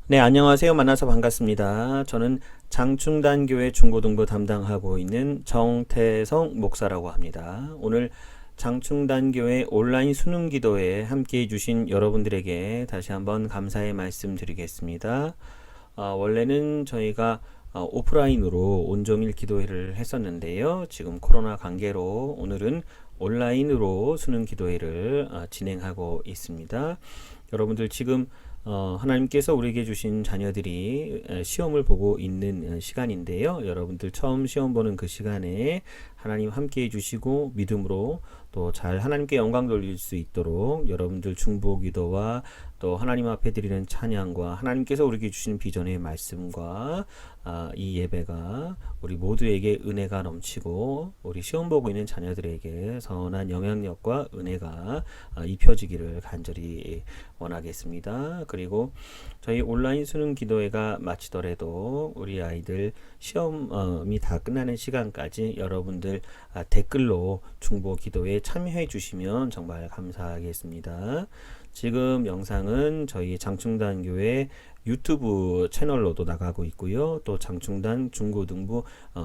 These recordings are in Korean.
네, 안녕하세요. 만나서 반갑습니다. 저는 장충단교회 중고등부 담당하고 있는 정태성 목사라고 합니다. 오늘 장충단교회 온라인 수능 기도에 함께 해주신 여러분들에게 다시 한번 감사의 말씀 드리겠습니다. 원래는 저희가 오프라인으로 온종일 기도회를 했었는데요. 지금 코로나 관계로 오늘은 온라인으로 수능 기도회를 진행하고 있습니다. 여러분들 지금 하나님께서 우리에게 주신 자녀들이 시험을 보고 있는 시간인데요. 여러분들 처음 시험 보는 그 시간에 하나님 함께 해주시고 믿음으로 또 잘 하나님께 영광 돌릴 수 있도록 여러분들 중보 기도와 또 하나님 앞에 드리는 찬양과 하나님께서 우리에게 주신 비전의 말씀과 이 예배가 우리 모두에게 은혜가 넘치고 우리 시험 보고 있는 자녀들에게 선한 영향력과 은혜가 입혀지기를 간절히 원하겠습니다. 그리고 저희 온라인 수능 기도회가 마치더라도 우리 아이들 시험이 다 끝나는 시간까지 여러분들 댓글로 중보 기도에 참여해 주시면 정말 감사하겠습니다. 지금 영상은 저희 장충단교회 유튜브 채널로도 나가고 있고요. 또 장충단 중고등부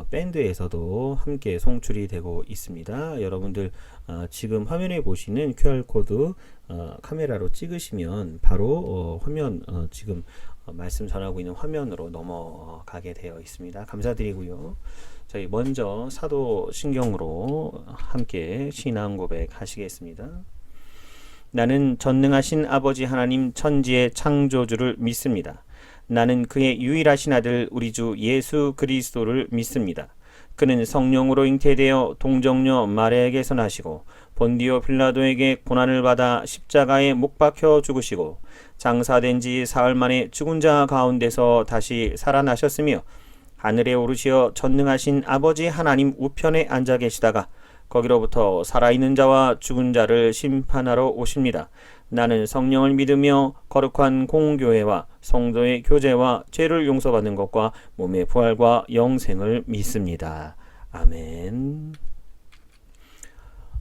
밴드에서도 함께 송출이 되고 있습니다. 여러분들 지금 화면에 보시는 QR코드 카메라로 찍으시면 바로 화면 지금 말씀 전하고 있는 화면으로 넘어가게 되어 있습니다. 감사드리고요. 저희 먼저 사도신경으로 함께 신앙 고백 하시겠습니다. 나는 전능하신 아버지 하나님 천지의 창조주를 믿습니다. 나는 그의 유일하신 아들 우리 주 예수 그리스도를 믿습니다. 그는 성령으로 잉태되어 동정녀 마리아에게서 나시고 본디오 빌라도에게 고난을 받아 십자가에 못 박혀 죽으시고 장사된 지 사흘 만에 죽은 자 가운데서 다시 살아나셨으며 하늘에 오르시어 전능하신 아버지 하나님 우편에 앉아 계시다가 거기로부터 살아있는 자와 죽은 자를 심판하러 오십니다. 나는 성령을 믿으며 거룩한 공교회와 성도의 교제와 죄를 용서받는 것과 몸의 부활과 영생을 믿습니다. 아멘.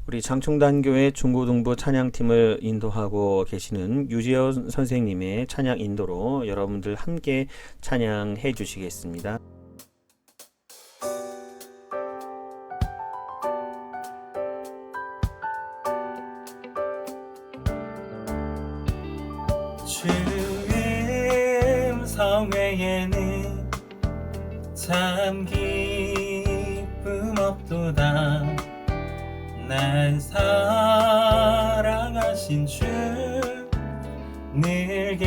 우리 장충단교회 중고등부 찬양팀을 인도하고 계시는 유재현 선생님의 찬양 인도로 여러분들 함께 찬양해 주시겠습니다. 주님 성회에는 참 기쁨 없도다. 날 사랑하신 주 늘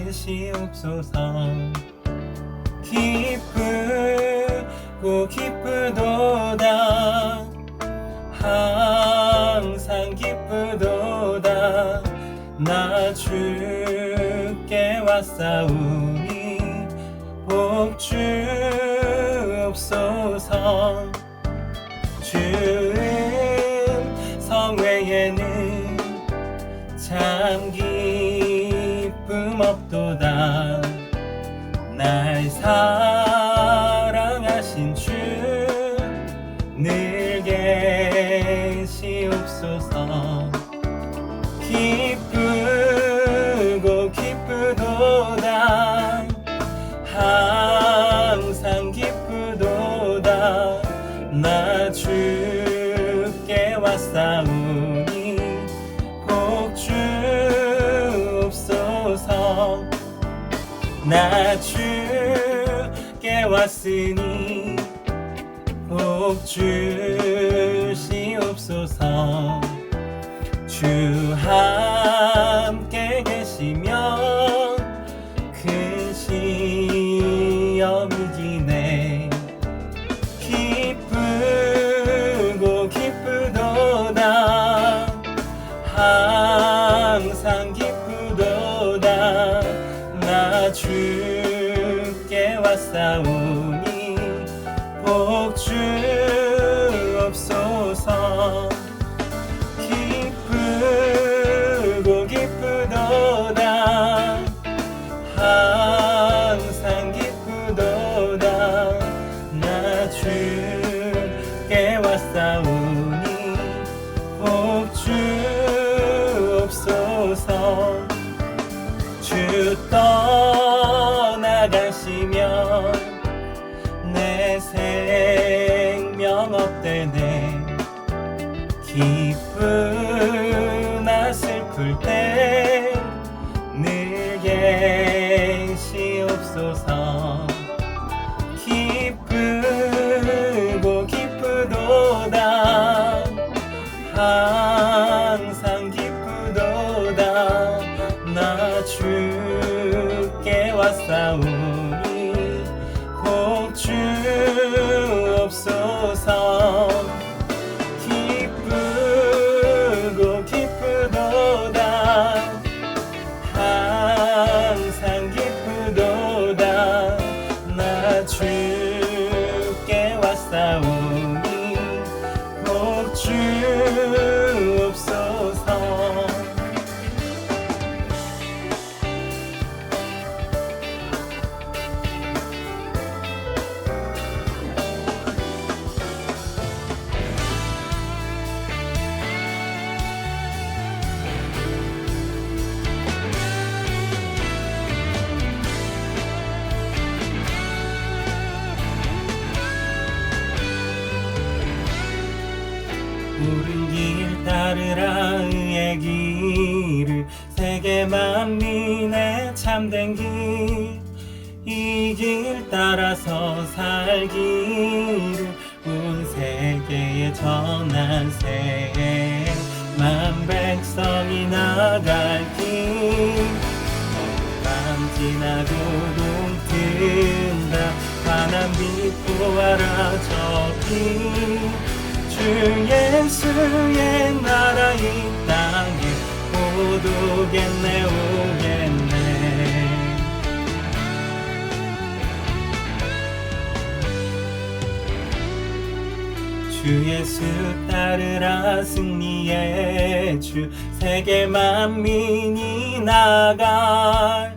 계시옵소서. 기쁘고 기쁘도다. 항상 기쁘도다. 나 주께 왔사오니 복 주옵소서. 주의 성회에는 참 기쁨 없도다. 날 사랑하신 주 늘 계시옵소서. 기쁘고 기쁘도다. 항상 기쁘도다. 나 주께 왔사오니 복 주옵소서. 나 주께 왔으니 복 주시옵소서. 주 함께 계시면 큰 시험이 지네. 기쁘고 기쁘도다. 항상 기쁘도다. 나 주께 왔사오니 복 주옵소서. 기쁘고 기쁘도다. 항상 기쁘도다. 나 주께 왔사오니 복 주옵소서. 주 주옵소서. 기쁘고 기쁘도다 항상 기쁘도다 나 주께 왔사오니 복 주옵소서. 기쁘고 기쁘도다 항상 기쁘도다 나 주께 왔사오니 복 주옵소서. 옳은 길 따르라 의의 길을 세계 만민의 참된 길 이 길 따라서 살기를 온 세계에 전한세 만 백성이 나갈 길 밤 지나고 동 튼다 환한 빛 보아라 저기 주 예수의 나라 이 땅에 곧 오겠네 오겠네. 주 예수 따르라 승리의 주 세계 만민이 나갈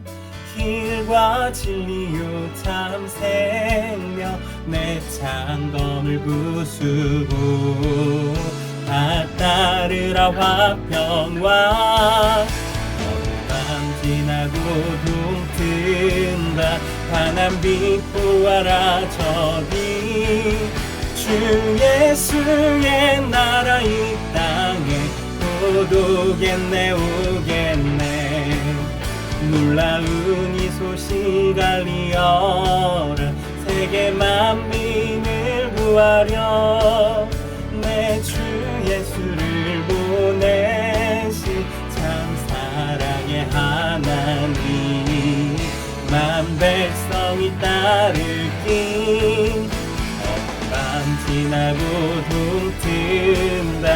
길과 진리요 참 생명 내 창검을 부수고 다 따르라 화평왕 밤 지나고 동 튼다 환한 빛 보아라 저기 주 예수의 나라 이 땅에 곧 오겠네 오겠네. 놀라운 이 소식 알리어라 세계 만민을 구하려 내 주 예수를 보내시 참 사랑의 하나님 만 백성이 따를 길 밤 지나고 동 튼다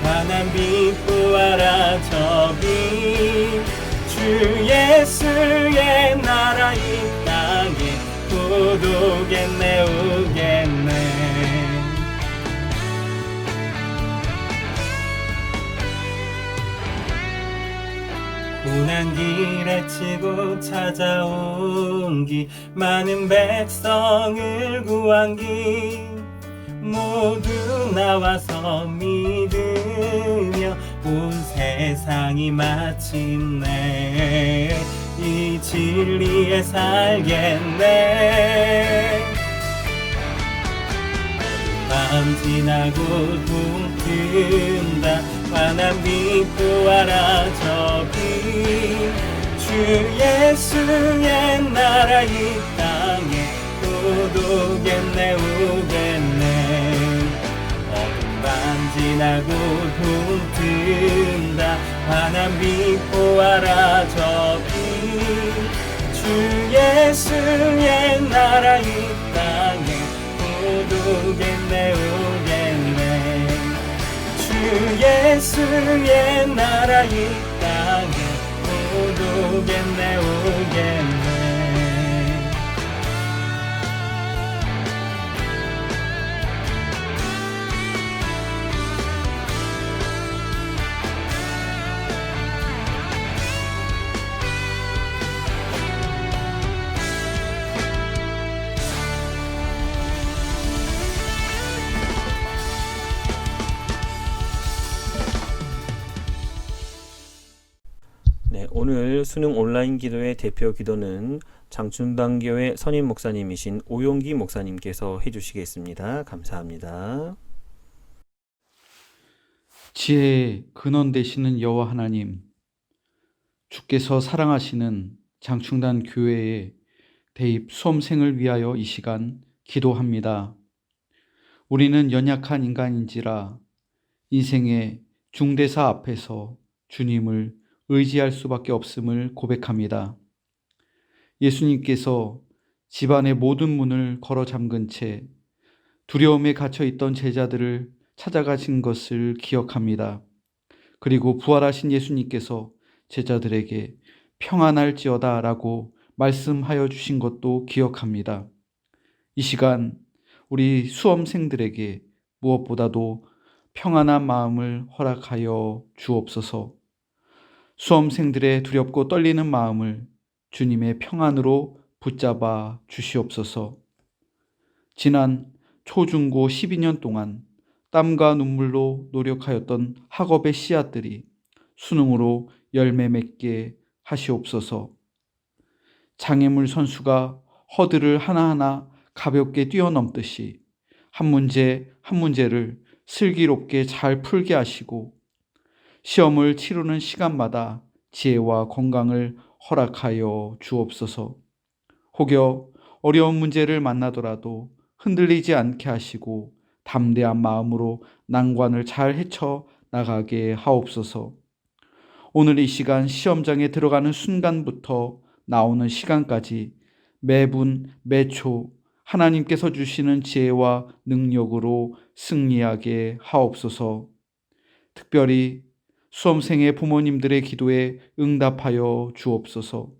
환한 빛 보아라 저기 주 예수의 나라 이 땅에 곧 오겠네 오겠네. 고난 길에 치고 찾아온 길 많은 백성을 구한 길 모두 나와서 믿으며 온 세상이 마침내 이 진리에 살겠네. 밤 지나고 동 튼다 환한 빛 보아라 저기 주 예수의 나라 이 땅에 곧 오겠네 오겠네. 어둠 밤 지나고 동 튼다 환한 빛 보아라 저기 주 예수의 나라 이 땅에 곧 오겠네 오겠네. 주 예수의 나라 이 땅에 곧 오겠네 오겠네. 네, 오늘 수능 온라인 기도의 대표 기도는 장충단교회 선임 목사님이신 오용기 목사님께서 해주시겠습니다. 감사합니다. 지혜의 근원 되시는 여호와 하나님, 주께서 사랑하시는 장충단 교회에 대입 수험생을 위하여 이 시간 기도합니다. 우리는 연약한 인간인지라 인생의 중대사 앞에서 주님을 의지할 수밖에 없음을 고백합니다. 예수님께서 집안의 모든 문을 걸어 잠근 채 두려움에 갇혀 있던 제자들을 찾아가신 것을 기억합니다. 그리고 부활하신 예수님께서 제자들에게 평안할지어다 라고 말씀하여 주신 것도 기억합니다. 이 시간 우리 수험생들에게 무엇보다도 평안한 마음을 허락하여 주옵소서. 수험생들의 두렵고 떨리는 마음을 주님의 평안으로 붙잡아 주시옵소서. 지난 초중고 12년 동안 땀과 눈물로 노력하였던 학업의 씨앗들이 수능으로 열매 맺게 하시옵소서. 장애물 선수가 허들을 하나하나 가볍게 뛰어넘듯이 한 문제 한 문제를 슬기롭게 잘 풀게 하시고 시험을 치르는 시간마다 지혜와 건강을 허락하여 주옵소서. 혹여 어려운 문제를 만나더라도 흔들리지 않게 하시고 담대한 마음으로 난관을 잘 헤쳐 나가게 하옵소서. 오늘 이 시간 시험장에 들어가는 순간부터 나오는 시간까지 매분 매초 하나님께서 주시는 지혜와 능력으로 승리하게 하옵소서. 특별히 수험생의 부모님들의 기도에 응답하여 주옵소서.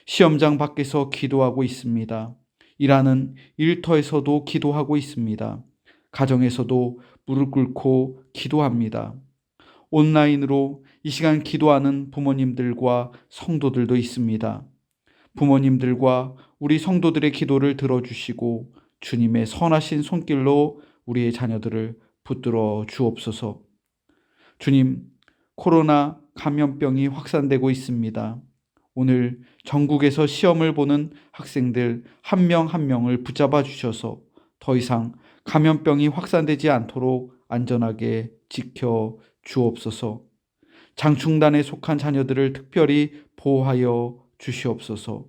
시험장 밖에서 기도하고 있습니다. 일하는 일터에서도 기도하고 있습니다. 가정에서도 무릎 꿇고 기도합니다. 온라인으로 이 시간 기도하는 부모님들과 성도들도 있습니다. 부모님들과 우리 성도들의 기도를 들어주시고 주님의 선하신 손길로 우리의 자녀들을 붙들어 주옵소서. 주님, 코로나 감염병이 확산되고 있습니다. 오늘 전국에서 시험을 보는 학생들 한 명 한 명을 붙잡아 주셔서 더 이상 감염병이 확산되지 않도록 안전하게 지켜 주옵소서. 장충단에 속한 자녀들을 특별히 보호하여 주시옵소서.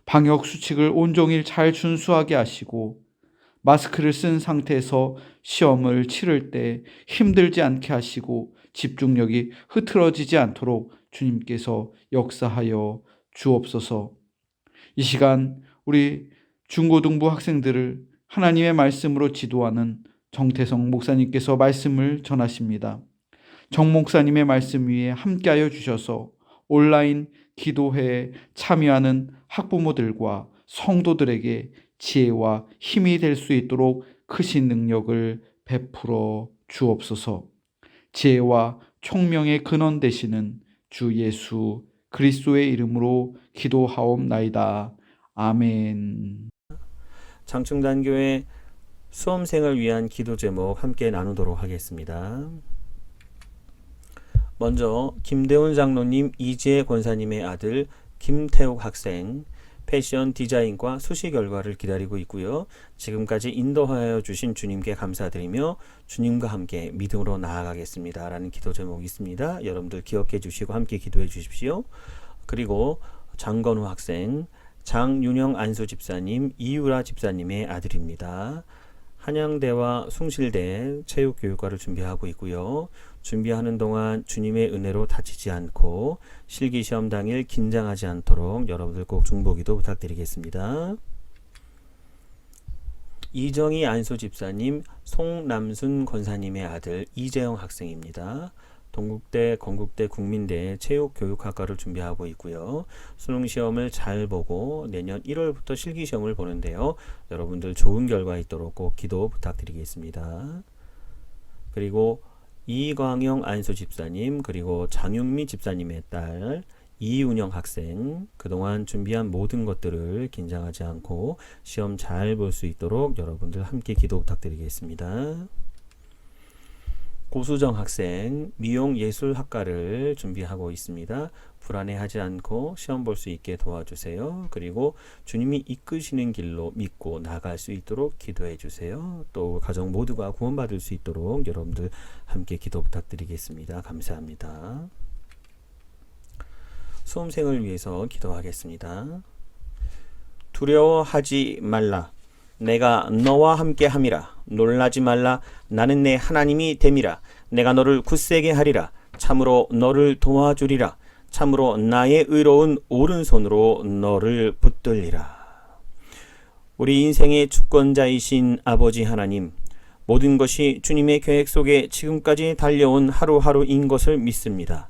방역 수칙을 온종일 잘 준수하게 하시고 마스크를 쓴 상태에서 시험을 치를 때 힘들지 않게 하시고 집중력이 흐트러지지 않도록 주님께서 역사하여 주옵소서. 이 시간 우리 중고등부 학생들을 하나님의 말씀으로 지도하는 정태성 목사님께서 말씀을 전하십니다. 정 목사님의 말씀 위에 함께하여 주셔서 온라인 기도회에 참여하는 학부모들과 성도들에게 지혜와 힘이 될 수 있도록 크신 능력을 베풀어 주옵소서. 지혜와 총명의 근원 되시는 주 예수 그리스도의 이름으로 기도하옵나이다. 아멘. 장충단교회 수험생을 위한 기도 제목 함께 나누도록 하겠습니다. 먼저 김대훈 장로님, 이지혜 권사님의 아들 김태욱 학생, 패션 디자인과 수시 결과를 기다리고 있고요. 지금까지 인도하여 주신 주님께 감사드리며 주님과 함께 믿음으로 나아가겠습니다 라는 기도 제목이 있습니다. 여러분들 기억해 주시고 함께 기도해 주십시오. 그리고 장건우 학생, 장윤영 안수 집사님, 이유라 집사님의 아들입니다. 한양대와 숭실대 체육교육과를 준비하고 있고요. 준비하는 동안 주님의 은혜로 다치지 않고 실기시험 당일 긴장하지 않도록 여러분들 꼭 중보기도 부탁드리겠습니다. 이정희 안수 집사님, 송남순 권사님의 아들 이재영 학생입니다. 동국대, 건국대, 국민대 체육교육학과를 준비하고 있고요. 수능시험을 잘 보고 내년 1월부터 실기시험을 보는데요. 여러분들 좋은 결과 있도록 꼭 기도 부탁드리겠습니다. 그리고 이광영 안수 집사님, 그리고 장윤미 집사님의 딸 이운영 학생, 그동안 준비한 모든 것들을 긴장하지 않고 시험 잘 볼 수 있도록 여러분들 함께 기도 부탁드리겠습니다. 고수정 학생, 미용예술학과를 준비하고 있습니다. 불안해하지 않고 시험 볼 수 있게 도와주세요. 그리고 주님이 이끄시는 길로 믿고 나갈 수 있도록 기도해 주세요. 또 가정 모두가 구원받을 수 있도록 여러분들 함께 기도 부탁드리겠습니다. 감사합니다. 수험생을 위해서 기도하겠습니다. 두려워하지 말라. 내가 너와 함께 함이라. 놀라지 말라. 나는 내 하나님이 됨이라. 내가 너를 굳세게 하리라. 참으로 너를 도와주리라. 참으로 나의 의로운 오른손으로 너를 붙들리라. 우리 인생의 주권자이신 아버지 하나님, 모든 것이 주님의 계획 속에 지금까지 달려온 하루하루인 것을 믿습니다.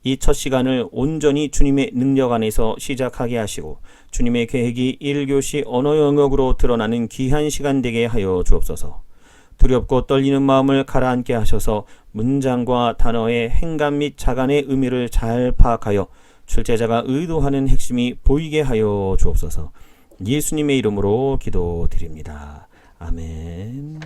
이 첫 시간을 온전히 주님의 능력 안에서 시작하게 하시고 주님의 계획이 1교시 언어 영역으로 드러나는 귀한 시간 되게 하여 주옵소서. 두렵고 떨리는 마음을 가라앉게 하셔서 문장과 단어의 행간 및 자간의 의미를 잘 파악하여 출제자가 의도하는 핵심이 보이게 하여 주옵소서. 예수님의 이름으로 기도드립니다. 아멘.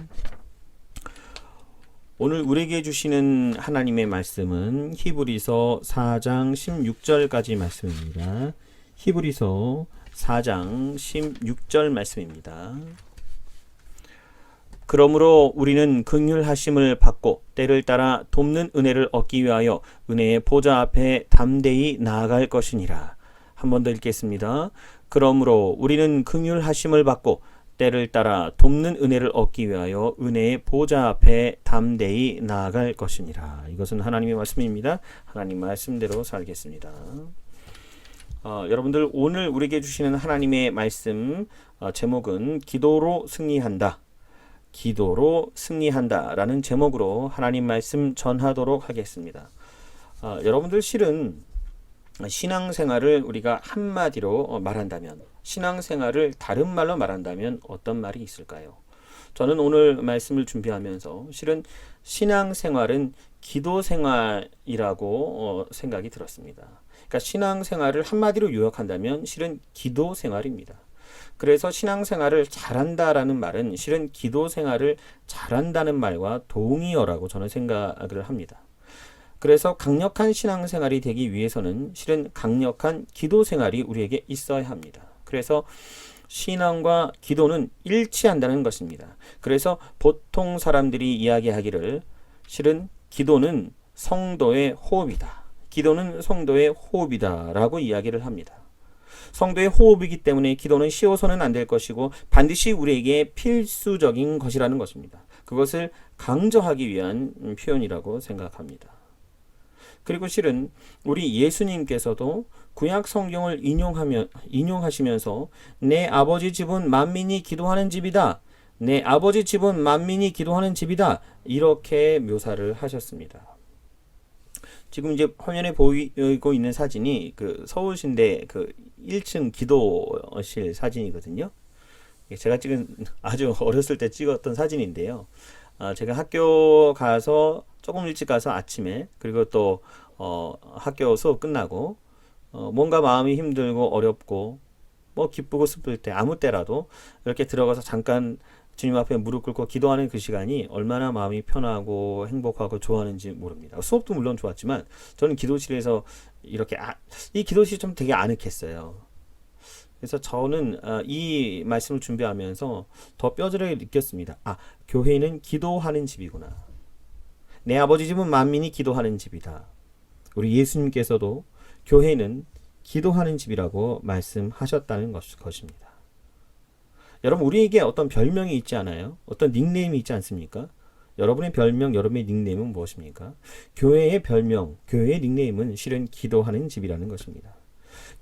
오늘 우리에게 주시는 하나님의 말씀은 히브리서 4장 16절까지 말씀입니다. 히브리서 4장 16절 말씀입니다. 그러므로 우리는 긍휼하심을 받고 때를 따라 돕는 은혜를 얻기 위하여 은혜의 보좌 앞에 담대히 나아갈 것이니라. 한 번 더 읽겠습니다. 그러므로 우리는 긍휼하심을 받고 때를 따라 돕는 은혜를 얻기 위하여 은혜의 보좌 앞에 담대히 나아갈 것이니라. 이것은 하나님의 말씀입니다. 하나님 말씀대로 살겠습니다. 여러분들 오늘 우리에게 주시는 하나님의 말씀 제목은 기도로 승리한다. 기도로 승리한다 라는 제목으로 하나님 말씀 전하도록 하겠습니다. 여러분들 실은 신앙생활을 우리가 한마디로 말한다면, 신앙생활을 다른 말로 말한다면 어떤 말이 있을까요? 저는 오늘 말씀을 준비하면서 실은 신앙생활은 기도생활이라고 생각이 들었습니다. 그러니까 신앙생활을 한마디로 요약한다면 실은 기도생활입니다. 그래서 신앙생활을 잘한다라는 말은 실은 기도생활을 잘한다는 말과 동의어라고 저는 생각을 합니다. 그래서 강력한 신앙생활이 되기 위해서는 실은 강력한 기도생활이 우리에게 있어야 합니다. 그래서 신앙과 기도는 일치한다는 것입니다. 그래서 보통 사람들이 이야기하기를 실은 기도는 성도의 호흡이다. 기도는 성도의 호흡이다 라고 이야기를 합니다. 성도의 호흡이기 때문에 기도는 쉬워서는 안 될 것이고 반드시 우리에게 필수적인 것이라는 것입니다. 그것을 강조하기 위한 표현이라고 생각합니다. 그리고 실은 우리 예수님께서도 구약 성경을 인용하시면서 내 아버지 집은 만민이 기도하는 집이다. 내 아버지 집은 만민이 기도하는 집이다. 이렇게 묘사를 하셨습니다. 지금 이제 화면에 보이고 있는 사진이 그 서울신대 그 1층 기도실 사진이거든요. 제가 찍은 아주 어렸을 때 찍었던 사진인데요. 제가 학교 가서 조금 일찍 가서 아침에 그리고 또 학교 수업 끝나고 뭔가 마음이 힘들고 어렵고 뭐 기쁘고 슬플 때 아무 때라도 이렇게 들어가서 잠깐 주님 앞에 무릎 꿇고 기도하는 그 시간이 얼마나 마음이 편하고 행복하고 좋아하는지 모릅니다. 수업도 물론 좋았지만 저는 기도실에서 이렇게 이 기도실이 좀 되게 아늑했어요. 그래서 저는 이 말씀을 준비하면서 더 뼈저리게 느꼈습니다. 교회는 기도하는 집이구나. 내 아버지 집은 만민이 기도하는 집이다. 우리 예수님께서도 교회는 기도하는 집이라고 말씀하셨다는 것입니다. 여러분, 우리에게 어떤 별명이 있지 않아요? 어떤 닉네임이 있지 않습니까? 여러분의 별명, 여러분의 닉네임은 무엇입니까? 교회의 별명, 교회의 닉네임은 실은 기도하는 집이라는 것입니다.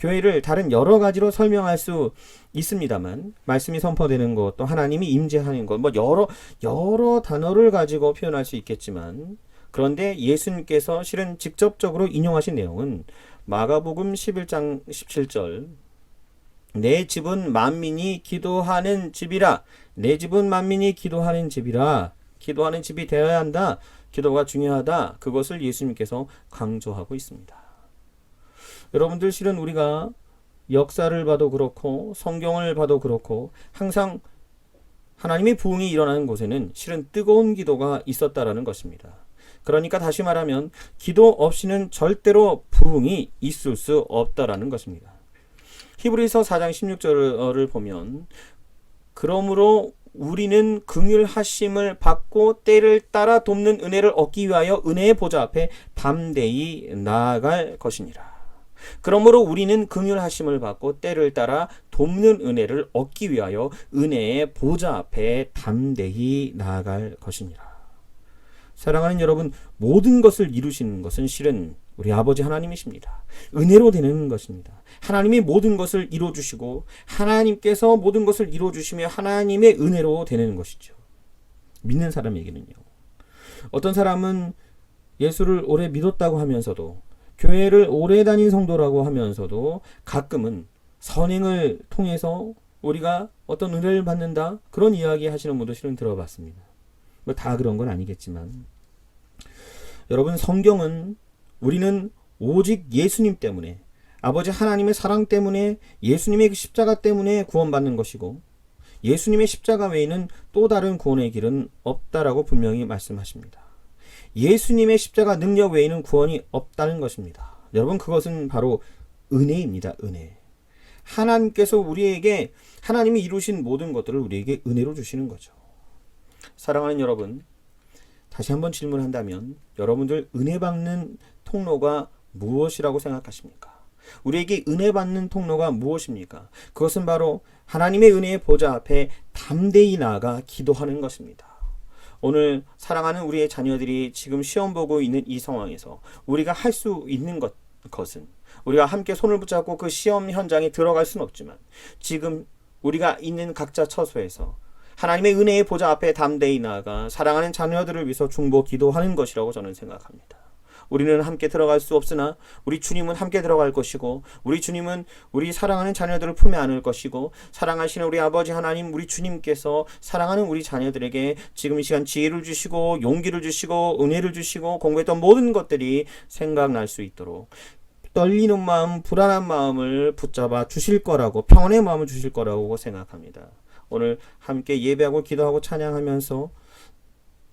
교회를 다른 여러 가지로 설명할 수 있습니다만 말씀이 선포되는 것, 또 하나님이 임재하는 것, 뭐 여러 단어를 가지고 표현할 수 있겠지만 그런데 예수님께서 실은 직접적으로 인용하신 내용은 마가복음 11장 17절 내 집은 만민이 기도하는 집이라. 내 집은 만민이 기도하는 집이라. 기도하는 집이 되어야 한다. 기도가 중요하다. 그것을 예수님께서 강조하고 있습니다. 여러분들 실은 우리가 역사를 봐도 그렇고 성경을 봐도 그렇고 항상 하나님의 부흥이 일어나는 곳에는 실은 뜨거운 기도가 있었다라는 것입니다. 그러니까 다시 말하면 기도 없이는 절대로 부흥이 있을 수 없다라는 것입니다. 히브리서 4장 16절을 보면 그러므로 우리는 긍휼하심을 받고 때를 따라 돕는 은혜를 얻기 위하여 은혜의 보좌 앞에 담대히 나아갈 것이니라. 그러므로 우리는 긍휼하심을 받고 때를 따라 돕는 은혜를 얻기 위하여 은혜의 보좌 앞에 담대히 나아갈 것이니라. 사랑하는 여러분, 모든 것을 이루시는 것은 실은 우리 아버지 하나님이십니다. 은혜로 되는 것입니다. 하나님이 모든 것을 이루어주시고 하나님께서 모든 것을 이루어주시며 하나님의 은혜로 되는 것이죠. 믿는 사람에게는요. 어떤 사람은 예수를 오래 믿었다고 하면서도, 교회를 오래 다닌 성도라고 하면서도 가끔은 선행을 통해서 우리가 어떤 은혜를 받는다, 그런 이야기 하시는 분도 실은 들어봤습니다. 뭐 다 그런 건 아니겠지만, 여러분, 성경은 우리는 오직 예수님 때문에, 아버지 하나님의 사랑 때문에, 예수님의 그 십자가 때문에 구원받는 것이고, 예수님의 십자가 외에는 또 다른 구원의 길은 없다라고 분명히 말씀하십니다. 예수님의 십자가 능력 외에는 구원이 없다는 것입니다. 여러분, 그것은 바로 은혜입니다. 은혜. 하나님께서 우리에게, 하나님이 이루신 모든 것들을 우리에게 은혜로 주시는 거죠. 사랑하는 여러분, 다시 한번 질문한다면 여러분들 은혜 받는 통로가 무엇이라고 생각하십니까? 우리에게 은혜 받는 통로가 무엇입니까? 그것은 바로 하나님의 은혜의 보좌 앞에 담대히 나아가 기도하는 것입니다. 오늘 사랑하는 우리의 자녀들이 지금 시험 보고 있는 이 상황에서 우리가 할 수 있는 것은, 우리가 함께 손을 붙잡고 그 시험 현장에 들어갈 수는 없지만, 지금 우리가 있는 각자 처소에서 하나님의 은혜의 보좌 앞에 담대히 나아가 사랑하는 자녀들을 위해서 중보 기도하는 것이라고 저는 생각합니다. 우리는 함께 들어갈 수 없으나 우리 주님은 함께 들어갈 것이고, 우리 주님은 우리 사랑하는 자녀들을 품에 안을 것이고, 사랑하시는 우리 아버지 하나님, 우리 주님께서 사랑하는 우리 자녀들에게 지금 이 시간 지혜를 주시고 용기를 주시고 은혜를 주시고 공부했던 모든 것들이 생각날 수 있도록 떨리는 마음, 불안한 마음을 붙잡아 주실 거라고, 평안의 마음을 주실 거라고 생각합니다. 오늘 함께 예배하고 기도하고 찬양하면서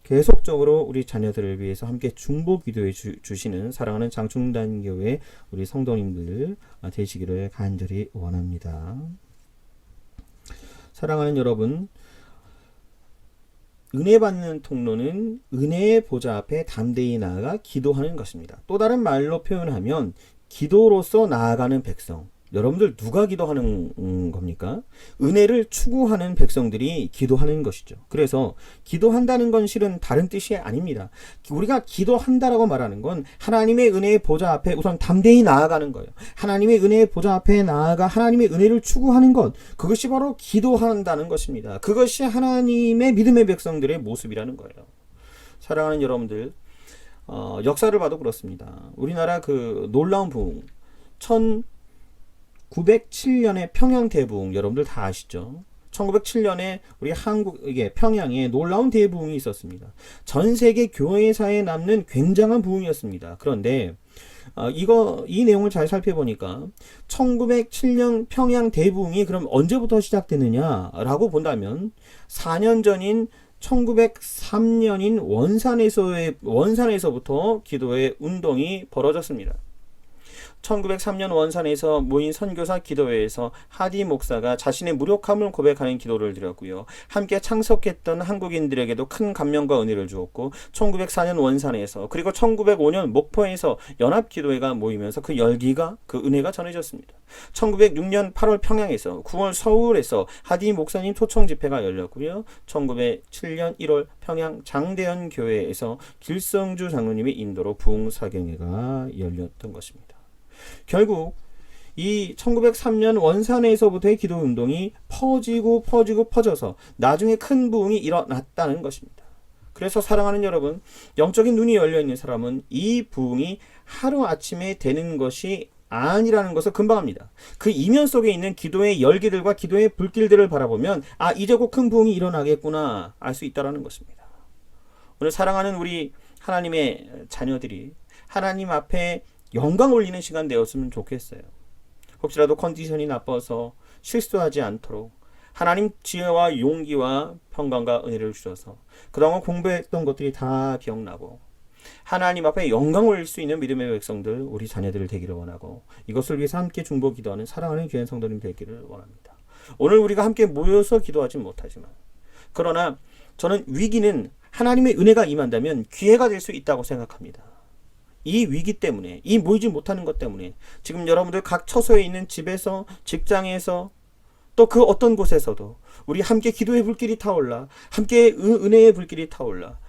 계속적으로 우리 자녀들을 위해서 함께 중보 기도해 주시는 사랑하는 장충단교회 우리 성도님들 되시기를 간절히 원합니다. 사랑하는 여러분, 은혜 받는 통로는 은혜의 보좌 앞에 담대히 나아가 기도하는 것입니다. 또 다른 말로 표현하면 기도로서 나아가는 백성. 여러분들 누가 기도하는 겁니까? 은혜를 추구하는 백성들이 기도하는 것이죠. 그래서 기도한다는 건 실은 다른 뜻이 아닙니다. 우리가 기도한다라고 말하는 건 하나님의 은혜의 보좌 앞에 우선 담대히 나아가는 거예요. 하나님의 은혜의 보좌 앞에 나아가 하나님의 은혜를 추구하는 것, 그것이 바로 기도한다는 것입니다. 그것이 하나님의 믿음의 백성들의 모습이라는 거예요. 사랑하는 여러분들, 역사를 봐도 그렇습니다. 우리나라 그 놀라운 부흥, 1907년에 평양 대부흥, 여러분들 다 아시죠? 1907년에 우리 한국의 평양에 놀라운 대부흥이 있었습니다. 전 세계 교회사에 남는 굉장한 부흥이었습니다. 그런데 이 내용을 잘 살펴보니까 1907년 평양 대부흥이 그럼 언제부터 시작되느냐라고 본다면 4년 전인 1903년인 원산에서부터 기도의 운동이 벌어졌습니다. 1903년 원산에서 모인 선교사 기도회에서 하디 목사가 자신의 무력함을 고백하는 기도를 드렸고요. 함께 참석했던 한국인들에게도 큰 감명과 은혜를 주었고, 1904년 원산에서, 그리고 1905년 목포에서 연합기도회가 모이면서 그 열기가, 그 은혜가 전해졌습니다. 1906년 8월 평양에서, 9월 서울에서 하디 목사님 초청 집회가 열렸고요. 1907년 1월 평양 장대현 교회에서 길성주 장로님의 인도로 부흥사경회가 열렸던 것입니다. 결국 이 1903년 원산에서부터의 기도운동이 퍼져서 나중에 큰 부흥이 일어났다는 것입니다. 그래서 사랑하는 여러분, 영적인 눈이 열려있는 사람은 이 부흥이 하루아침에 되는 것이 아니라는 것을 금방 합니다. 그 이면 속에 있는 기도의 열기들과 기도의 불길들을 바라보면 이제 곧 큰 부흥이 일어나겠구나 알 수 있다는 것입니다. 오늘 사랑하는 우리 하나님의 자녀들이 하나님 앞에 영광 올리는 시간 되었으면 좋겠어요. 혹시라도 컨디션이 나빠서 실수하지 않도록 하나님 지혜와 용기와 평강과 은혜를 주셔서 그동안 공부했던 것들이 다 기억나고 하나님 앞에 영광 올릴 수 있는 믿음의 백성들, 우리 자녀들 되기를 원하고, 이것을 위해서 함께 중보 기도하는 사랑하는 귀한 성도님 되기를 원합니다. 오늘 우리가 함께 모여서 기도하지 못하지만, 그러나 저는 위기는 하나님의 은혜가 임한다면 기회가 될 수 있다고 생각합니다. 이 위기 때문에, 이 모이지 못하는 것 때문에 지금 여러분들 각 처소에 있는 집에서, 직장에서, 또 그 어떤 곳에서도 우리 함께 기도의 불길이 타올라, 함께 은혜의 불길이 타올라,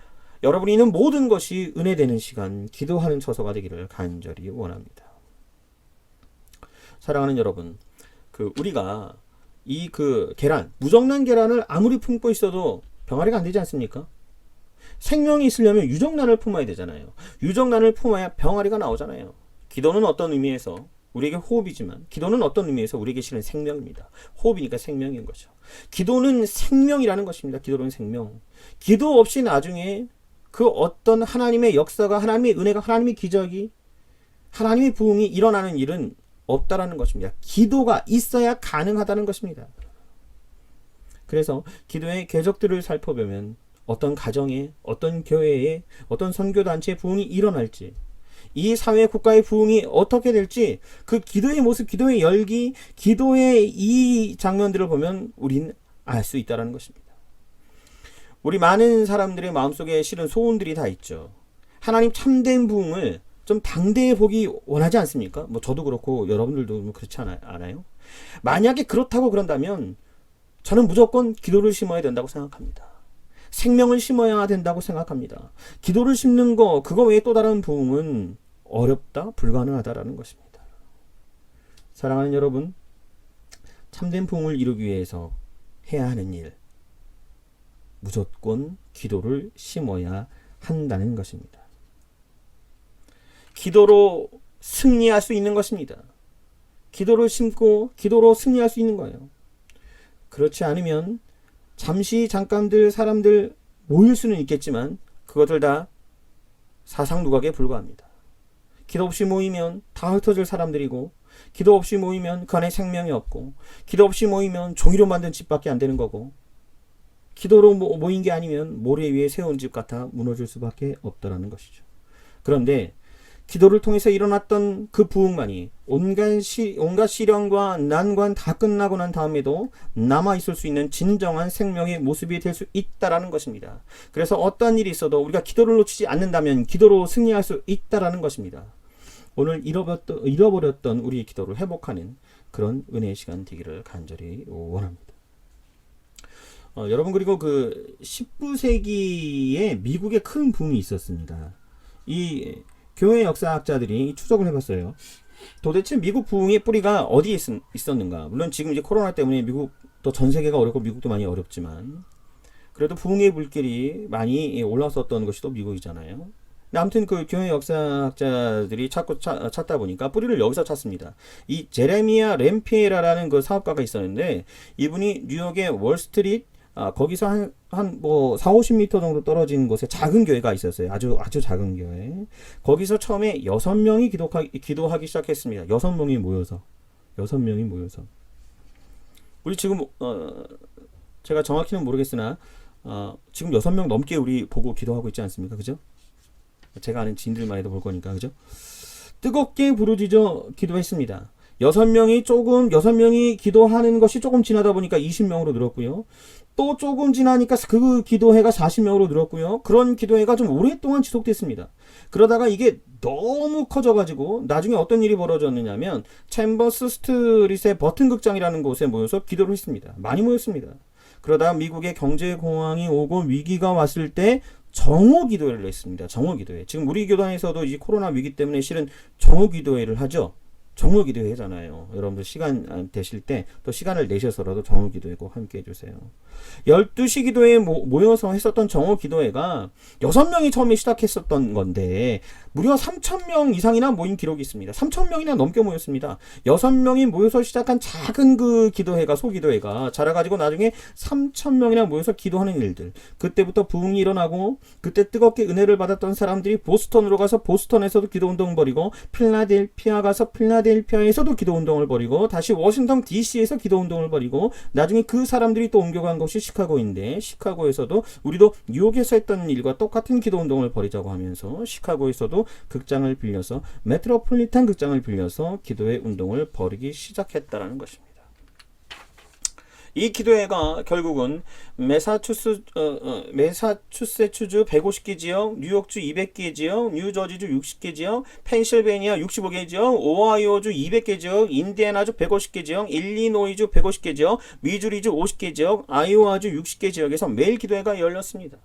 여러분이 있는 모든 것이 은혜되는 시간, 기도하는 처소가 되기를 간절히 원합니다. 사랑하는 여러분, 우리가 이 계란, 무정란 계란을 아무리 품고 있어도 병아리가 안 되지 않습니까? 생명이 있으려면 유정란을 품어야 되잖아요. 유정란을 품어야 병아리가 나오잖아요. 기도는 어떤 의미에서 우리에게 호흡이지만, 기도는 어떤 의미에서 우리에게 실은 생명입니다. 호흡이니까 생명인 거죠. 기도는 생명이라는 것입니다. 기도는 생명. 기도 없이 나중에 그 어떤 하나님의 역사가, 하나님의 은혜가, 하나님의 기적이, 하나님의 부흥이 일어나는 일은 없다라는 것입니다. 기도가 있어야 가능하다는 것입니다. 그래서 기도의 궤적들을 살펴보면 어떤 가정에, 어떤 교회에, 어떤 선교단체의 부흥이 일어날지, 이 사회 국가의 부흥이 어떻게 될지, 그 기도의 모습, 기도의 열기, 기도의 이 장면들을 보면 우린 알 수 있다는 것입니다. 우리 많은 사람들의 마음속에 실은 소원들이 다 있죠. 하나님 참된 부흥을 좀 당대해 보기 원하지 않습니까? 뭐 저도 그렇고 여러분들도 그렇지 않아요? 만약에 그렇다고 그런다면 저는 무조건 기도를 심어야 된다고 생각합니다. 생명을 심어야 된다고 생각합니다. 기도를 심는 거, 그거 외에 또 다른 부흥은 어렵다, 불가능하다라는 것입니다. 사랑하는 여러분, 참된 부흥을 이루기 위해서 해야 하는 일, 무조건 기도를 심어야 한다는 것입니다. 기도로 승리할 수 있는 것입니다. 기도를 심고 기도로 승리할 수 있는 거예요. 그렇지 않으면 잠시 잠깐들 사람들 모일 수는 있겠지만 그것들 다 사상 누각에 불과합니다. 기도 없이 모이면 다 흩어질 사람들이고, 기도 없이 모이면 그 안에 생명이 없고, 기도 없이 모이면 종이로 만든 집밖에 안 되는 거고, 기도로 모인 게 아니면 모래 위에 세운 집 같아 무너질 수밖에 없다라는 것이죠. 그런데 기도를 통해서 일어났던 그 부흥만이 온갖 시련과 난관 다 끝나고 난 다음에도 남아있을 수 있는 진정한 생명의 모습이 될 수 있다라는 것입니다. 그래서 어떠한 일이 있어도 우리가 기도를 놓치지 않는다면 기도로 승리할 수 있다라는 것입니다. 오늘 잃어버렸던 우리의 기도를 회복하는 그런 은혜의 시간 되기를 간절히 원합니다. 여러분, 그리고 19세기에 미국에 큰 붐이 있었습니다. 이 교회 역사학자들이 추적을 해봤어요. 도대체 미국 부흥의 뿌리가 어디에 있었는가? 물론 지금 이제 코로나 때문에 미국도 전 세계가 어렵고 미국도 많이 어렵지만, 그래도 부흥의 물길이 많이 올라섰던 것이 또 미국이잖아요. 아무튼 교회 역사학자들이 찾다 보니까 뿌리를 여기서 찾습니다. 이 제레미야 램피에라라는 그 사업가가 있었는데, 이분이 뉴욕의 월스트리트, 거기서 한 40-50m 정도 떨어진 곳에 작은 교회가 있었어요. 아주 작은 교회. 거기서 처음에 6명이 기도하기 시작했습니다. 6명이 모여서. 우리 지금, 제가 정확히는 모르겠으나, 지금 6명 넘게 우리 보고 기도하고 있지 않습니까? 그죠? 제가 아는 지인들만 해도 볼 거니까, 그죠? 뜨겁게 부르짖어 기도했습니다. 6명이 기도하는 것이 조금 지나다 보니까 20명으로 늘었고요. 또 조금 지나니까 그 기도회가 40명으로 늘었고요. 그런 기도회가 좀 오랫동안 지속됐습니다. 그러다가 이게 너무 커져가지고 나중에 어떤 일이 벌어졌느냐면 챔버스 스트릿의 버튼 극장이라는 곳에 모여서 기도를 했습니다. 많이 모였습니다. 그러다가 미국의 경제공황이 오고 위기가 왔을 때 정오 기도회를 했습니다. 정오 기도회. 지금 우리 교단에서도 이 코로나 위기 때문에 실은 정오 기도회를 하죠. 정오 기도회잖아요. 여러분들 시간 되실 때 또 시간을 내셔서라도 정오 기도회 꼭 함께 해주세요. 12시 기도회에 모여서 했었던 정오 기도회가 6명이 처음에 시작했었던 건데 무려 3,000명 이상이나 모인 기록이 있습니다. 3,000명이나 넘게 모였습니다. 6명이 모여서 시작한 작은 그 기도회가, 소기도회가 자라가지고 나중에 3,000명이나 모여서 기도하는 일들. 그때부터 부흥이 일어나고, 그때 뜨겁게 은혜를 받았던 사람들이 보스턴으로 가서 보스턴에서도 기도운동 벌이고, 필라델피아 가서 필라델피아에서도 기도운동을 벌이고, 다시 워싱턴 DC에서 기도운동을 벌이고, 나중에 그 사람들이 또 옮겨간 곳이 시카고인데, 시카고에서도 우리도 뉴욕에서 했던 일과 똑같은 기도운동을 벌이자고 하면서 시카고에서도 극장을 빌려서, 메트로폴리탄 극장을 빌려서 기도의 운동을 벌이기 시작했다라는 것입니다. 이 기도회가 결국은 매사추세츠주 150개 지역, 뉴욕주 200개 지역, 뉴저지주 60개 지역, 펜실베니아 65개 지역, 오하이오주 200개 지역, 인디애나주 150개 지역, 일리노이주 150개 지역, 미주리주 50개 지역, 아이오와주 60개 지역에서 매일 기도회가 열렸습니다.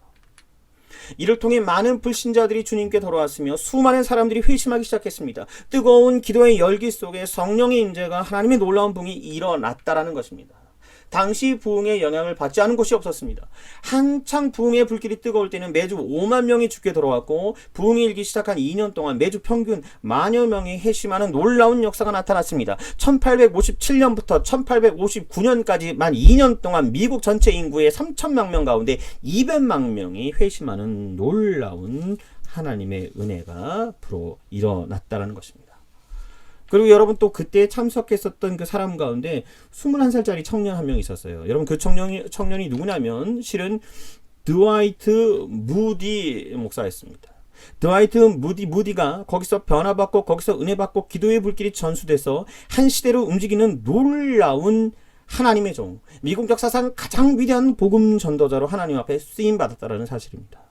이를 통해 많은 불신자들이 주님께 돌아왔으며 수많은 사람들이 회심하기 시작했습니다. 뜨거운 기도의 열기 속에 성령의 임재가 하나님의 놀라운 부흥이 일어났다라는 것입니다. 당시 부흥의 영향을 받지 않은 곳이 없었습니다. 한창 부흥의 불길이 뜨거울 때는 매주 5만 명이 주께 돌아왔고 부흥이 일기 시작한 2년 동안 매주 평균 만여 명이 회심하는 놀라운 역사가 나타났습니다. 1857년부터 1859년까지 만 2년 동안 미국 전체 인구의 3천만 명 가운데 200만 명이 회심하는 놀라운 하나님의 은혜가 앞으로 일어났다는 것입니다. 그리고 여러분 또 그때 참석했었던 그 사람 가운데 21살짜리 청년 한 명 있었어요. 여러분 그 청년이 누구냐면 실은 드와이트 무디 목사였습니다. 드와이트 무디가 거기서 변화받고 거기서 은혜받고 기도의 불길이 전수돼서 한 시대로 움직이는 놀라운 하나님의 종, 미국 역사상 가장 위대한 복음 전도자로 하나님 앞에 쓰임받았다는 사실입니다.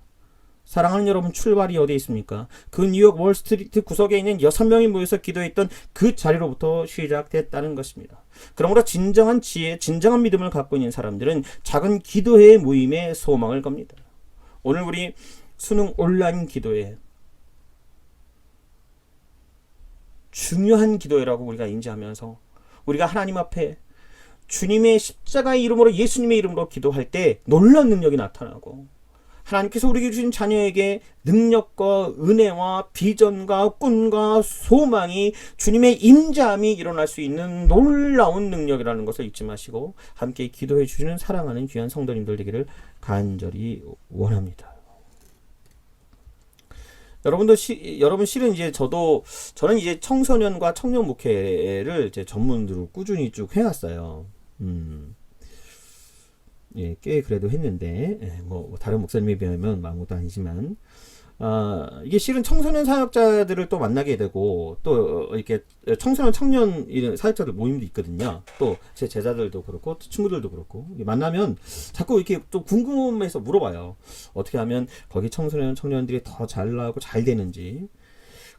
사랑하는 여러분, 출발이 어디에 있습니까? 그 뉴욕 월스트리트 구석에 있는 6명이 모여서 기도했던 그 자리로부터 시작됐다는 것입니다. 그러므로 진정한 지혜, 진정한 믿음을 갖고 있는 사람들은 작은 기도회의 모임에 소망을 겁니다. 오늘 우리 수능 온라인 기도회, 중요한 기도회라고 우리가 인지하면서 우리가 하나님 앞에 주님의 십자가의 이름으로, 예수님의 이름으로 기도할 때 놀라운 능력이 나타나고 하나님께서 우리에게 주신 자녀에게 능력과 은혜와 비전과 꿈과 소망이 주님의 임재함이 일어날 수 있는 놀라운 능력이라는 것을 잊지 마시고 함께 기도해 주시는 사랑하는 귀한 성도님들 되기를 간절히 원합니다. 여러분 실은 이제 저는 이제 청소년과 청년 목회를 이제 전문으로 꾸준히 쭉 해왔어요. 예, 꽤 그래도 했는데, 뭐, 다른 목사님에 비하면 아무것도 아니지만, 이게 실은 청소년 사역자들을 또 만나게 되고, 또, 이렇게 청소년 청년 이런 사역자들 모임도 있거든요. 또, 제 제자들도 그렇고, 또 친구들도 그렇고, 만나면 자꾸 이렇게 또 궁금해서 물어봐요. 어떻게 하면 거기 청소년 청년들이 더 잘 나오고 잘 되는지.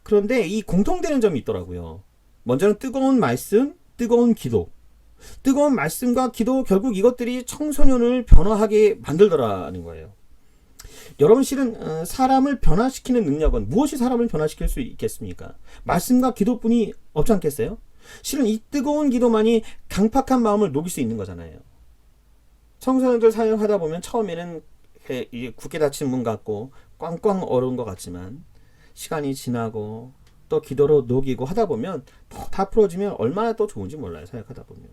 그런데 이 공통되는 점이 있더라고요. 먼저는 뜨거운 말씀, 뜨거운 기도. 뜨거운 말씀과 기도, 결국 이것들이 청소년을 변화하게 만들더라는 거예요. 여러분 실은 사람을 변화시키는 능력은 무엇이 사람을 변화시킬 수 있겠습니까? 말씀과 기도뿐이 없지 않겠어요? 실은 이 뜨거운 기도만이 강팍한 마음을 녹일 수 있는 거잖아요. 청소년들 사역하다 보면 처음에는 이게 굳게 닫힌 문 같고 꽝꽝 얼은 것 같지만 시간이 지나고 또 기도로 녹이고 하다 보면 다 풀어지면 얼마나 또 좋은지 몰라요. 사역하다 보면.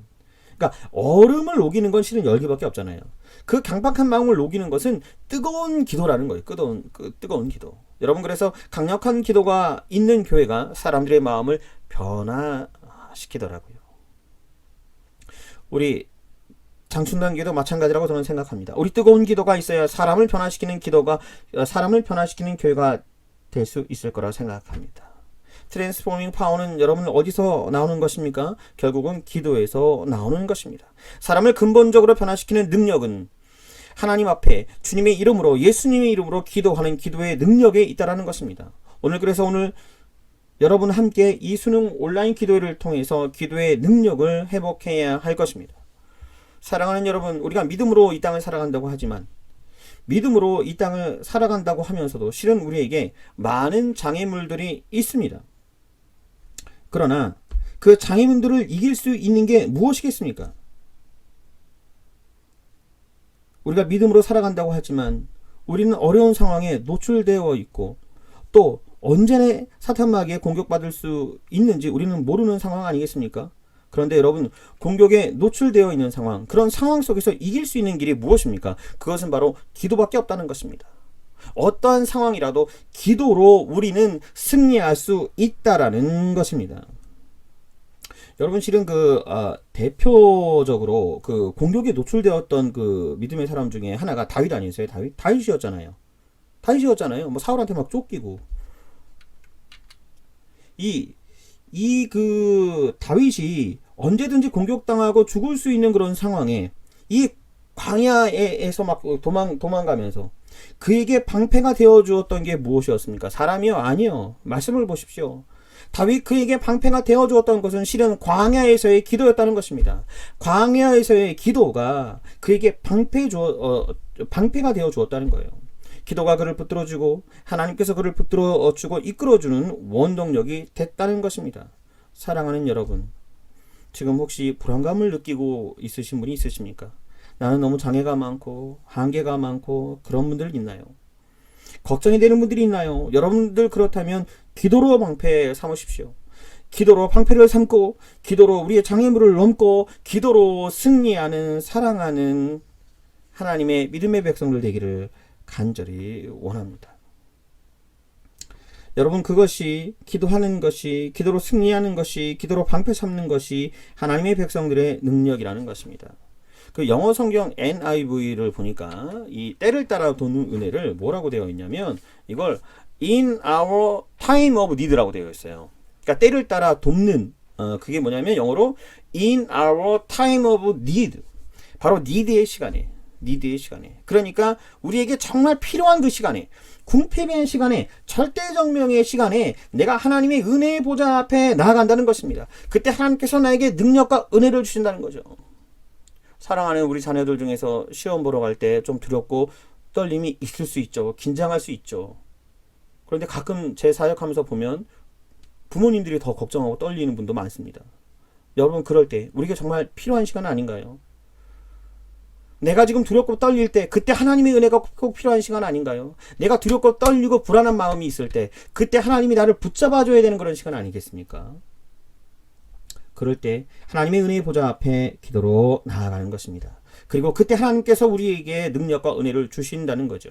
그러니까 얼음을 녹이는 건 실은 열기밖에 없잖아요. 그 강팍한 마음을 녹이는 것은 뜨거운 기도라는 거예요. 뜨거운 기도. 여러분 그래서 강력한 기도가 있는 교회가 사람들의 마음을 변화시키더라고요. 우리 장충단교도 마찬가지라고 저는 생각합니다. 우리 뜨거운 기도가 있어야 사람을 변화시키는 교회가 될 수 있을 거라 생각합니다. 트랜스포밍 파워는 여러분 어디서 나오는 것입니까? 결국은 기도에서 나오는 것입니다. 사람을 근본적으로 변화시키는 능력은 하나님 앞에 주님의 이름으로, 예수님의 이름으로 기도하는 기도의 능력에 있다라는 것입니다. 그래서 오늘 여러분 함께 이 수능 온라인 기도회를 통해서 기도의 능력을 회복해야 할 것입니다. 사랑하는 여러분, 우리가 믿음으로 이 땅을 살아간다고 하지만 믿음으로 이 땅을 살아간다고 하면서도 실은 우리에게 많은 장애물들이 있습니다. 그러나 그 장애물들을 이길 수 있는 게 무엇이겠습니까? 우리가 믿음으로 살아간다고 하지만 우리는 어려운 상황에 노출되어 있고 또 언제나 사탄마귀에 공격받을 수 있는지 우리는 모르는 상황 아니겠습니까? 그런데 여러분, 공격에 노출되어 있는 상황, 그런 상황 속에서 이길 수 있는 길이 무엇입니까? 그것은 바로 기도밖에 없다는 것입니다. 어떠한 상황이라도 기도로 우리는 승리할 수 있다라는 것입니다. 여러분 실은 대표적으로 공격에 노출되었던 믿음의 사람 중에 하나가 다윗 아니었어요? 다윗이었잖아요. 뭐 사울한테 막 쫓기고 다윗이 언제든지 공격당하고 죽을 수 있는 그런 상황에 이 광야에서 막 도망가면서 그에게 방패가 되어 주었던 게 무엇이었습니까? 사람이요? 아니요. 말씀을 보십시오. 다윗 그에게 방패가 되어 주었던 것은 실은 광야에서의 기도였다는 것입니다. 광야에서의 기도가 그에게 방패가 되어 주었다는 거예요. 기도가 그를 붙들어주고 하나님께서 그를 붙들어주고 이끌어주는 원동력이 됐다는 것입니다. 사랑하는 여러분, 지금 혹시 불안감을 느끼고 있으신 분이 있으십니까? 나는 너무 장애가 많고 한계가 많고 그런 분들 있나요? 걱정이 되는 분들이 있나요? 여러분들 그렇다면 기도로 방패 삼으십시오. 기도로 방패를 삼고 기도로 우리의 장애물을 넘고 기도로 승리하는 사랑하는 하나님의 믿음의 백성들 되기를 간절히 원합니다. 여러분, 그것이 기도하는 것이, 기도로 승리하는 것이, 기도로 방패 삼는 것이 하나님의 백성들의 능력이라는 것입니다. 그 영어 성경 NIV를 보니까 이 때를 따라 도는 은혜를 뭐라고 되어 있냐면 이걸 in our time of need라고 되어 있어요. 그러니까 때를 따라 돕는 그게 뭐냐면 영어로 in our time of need. 바로 need의 시간에. 그러니까 우리에게 정말 필요한 그 시간에, 궁핍의 시간에, 절대정명의 시간에 내가 하나님의 은혜의 보좌 앞에 나아간다는 것입니다. 그때 하나님께서 나에게 능력과 은혜를 주신다는 거죠. 사랑하는 우리 자녀들 중에서 시험 보러 갈 때 좀 두렵고 떨림이 있을 수 있죠. 긴장할 수 있죠. 그런데 가끔 제 사역하면서 보면 부모님들이 더 걱정하고 떨리는 분도 많습니다. 여러분, 그럴 때 우리에게 정말 필요한 시간 아닌가요? 내가 지금 두렵고 떨릴 때 그때 하나님의 은혜가 꼭 필요한 시간 아닌가요? 내가 두렵고 떨리고 불안한 마음이 있을 때 그때 하나님이 나를 붙잡아줘야 되는 그런 시간 아니겠습니까? 그럴 때 하나님의 은혜의 보좌 앞에 기도로 나아가는 것입니다. 그리고 그때 하나님께서 우리에게 능력과 은혜를 주신다는 거죠.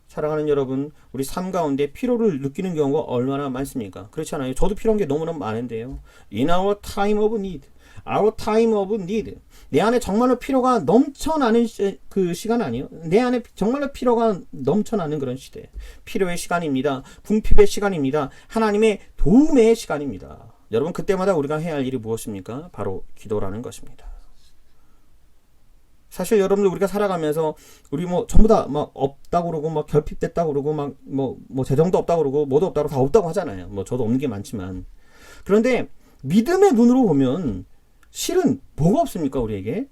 사랑하는 여러분, 우리 삶 가운데 피로를 느끼는 경우가 얼마나 많습니까? 그렇지 않아요? 저도 필요한 게 너무나 많은데요. In our time of need. Our time of need. 내 안에 정말로 피로가 넘쳐나는 그 시간 아니에요? 내 안에 정말로 피로가 넘쳐나는 그런 시대. 필요의 시간입니다. 궁핍의 시간입니다. 하나님의 도움의 시간입니다. 여러분, 그때마다 우리가 해야 할 일이 무엇입니까? 바로 기도라는 것입니다. 사실 여러분들 우리가 살아가면서 우리 뭐 전부 다 막 없다고 그러고 막 결핍됐다고 그러고 막 뭐 재정도 없다고 그러고 뭐도 없다고 다 없다고 하잖아요. 뭐 저도 없는 게 많지만. 그런데 믿음의 눈으로 보면 실은 뭐가 없습니까, 우리에게?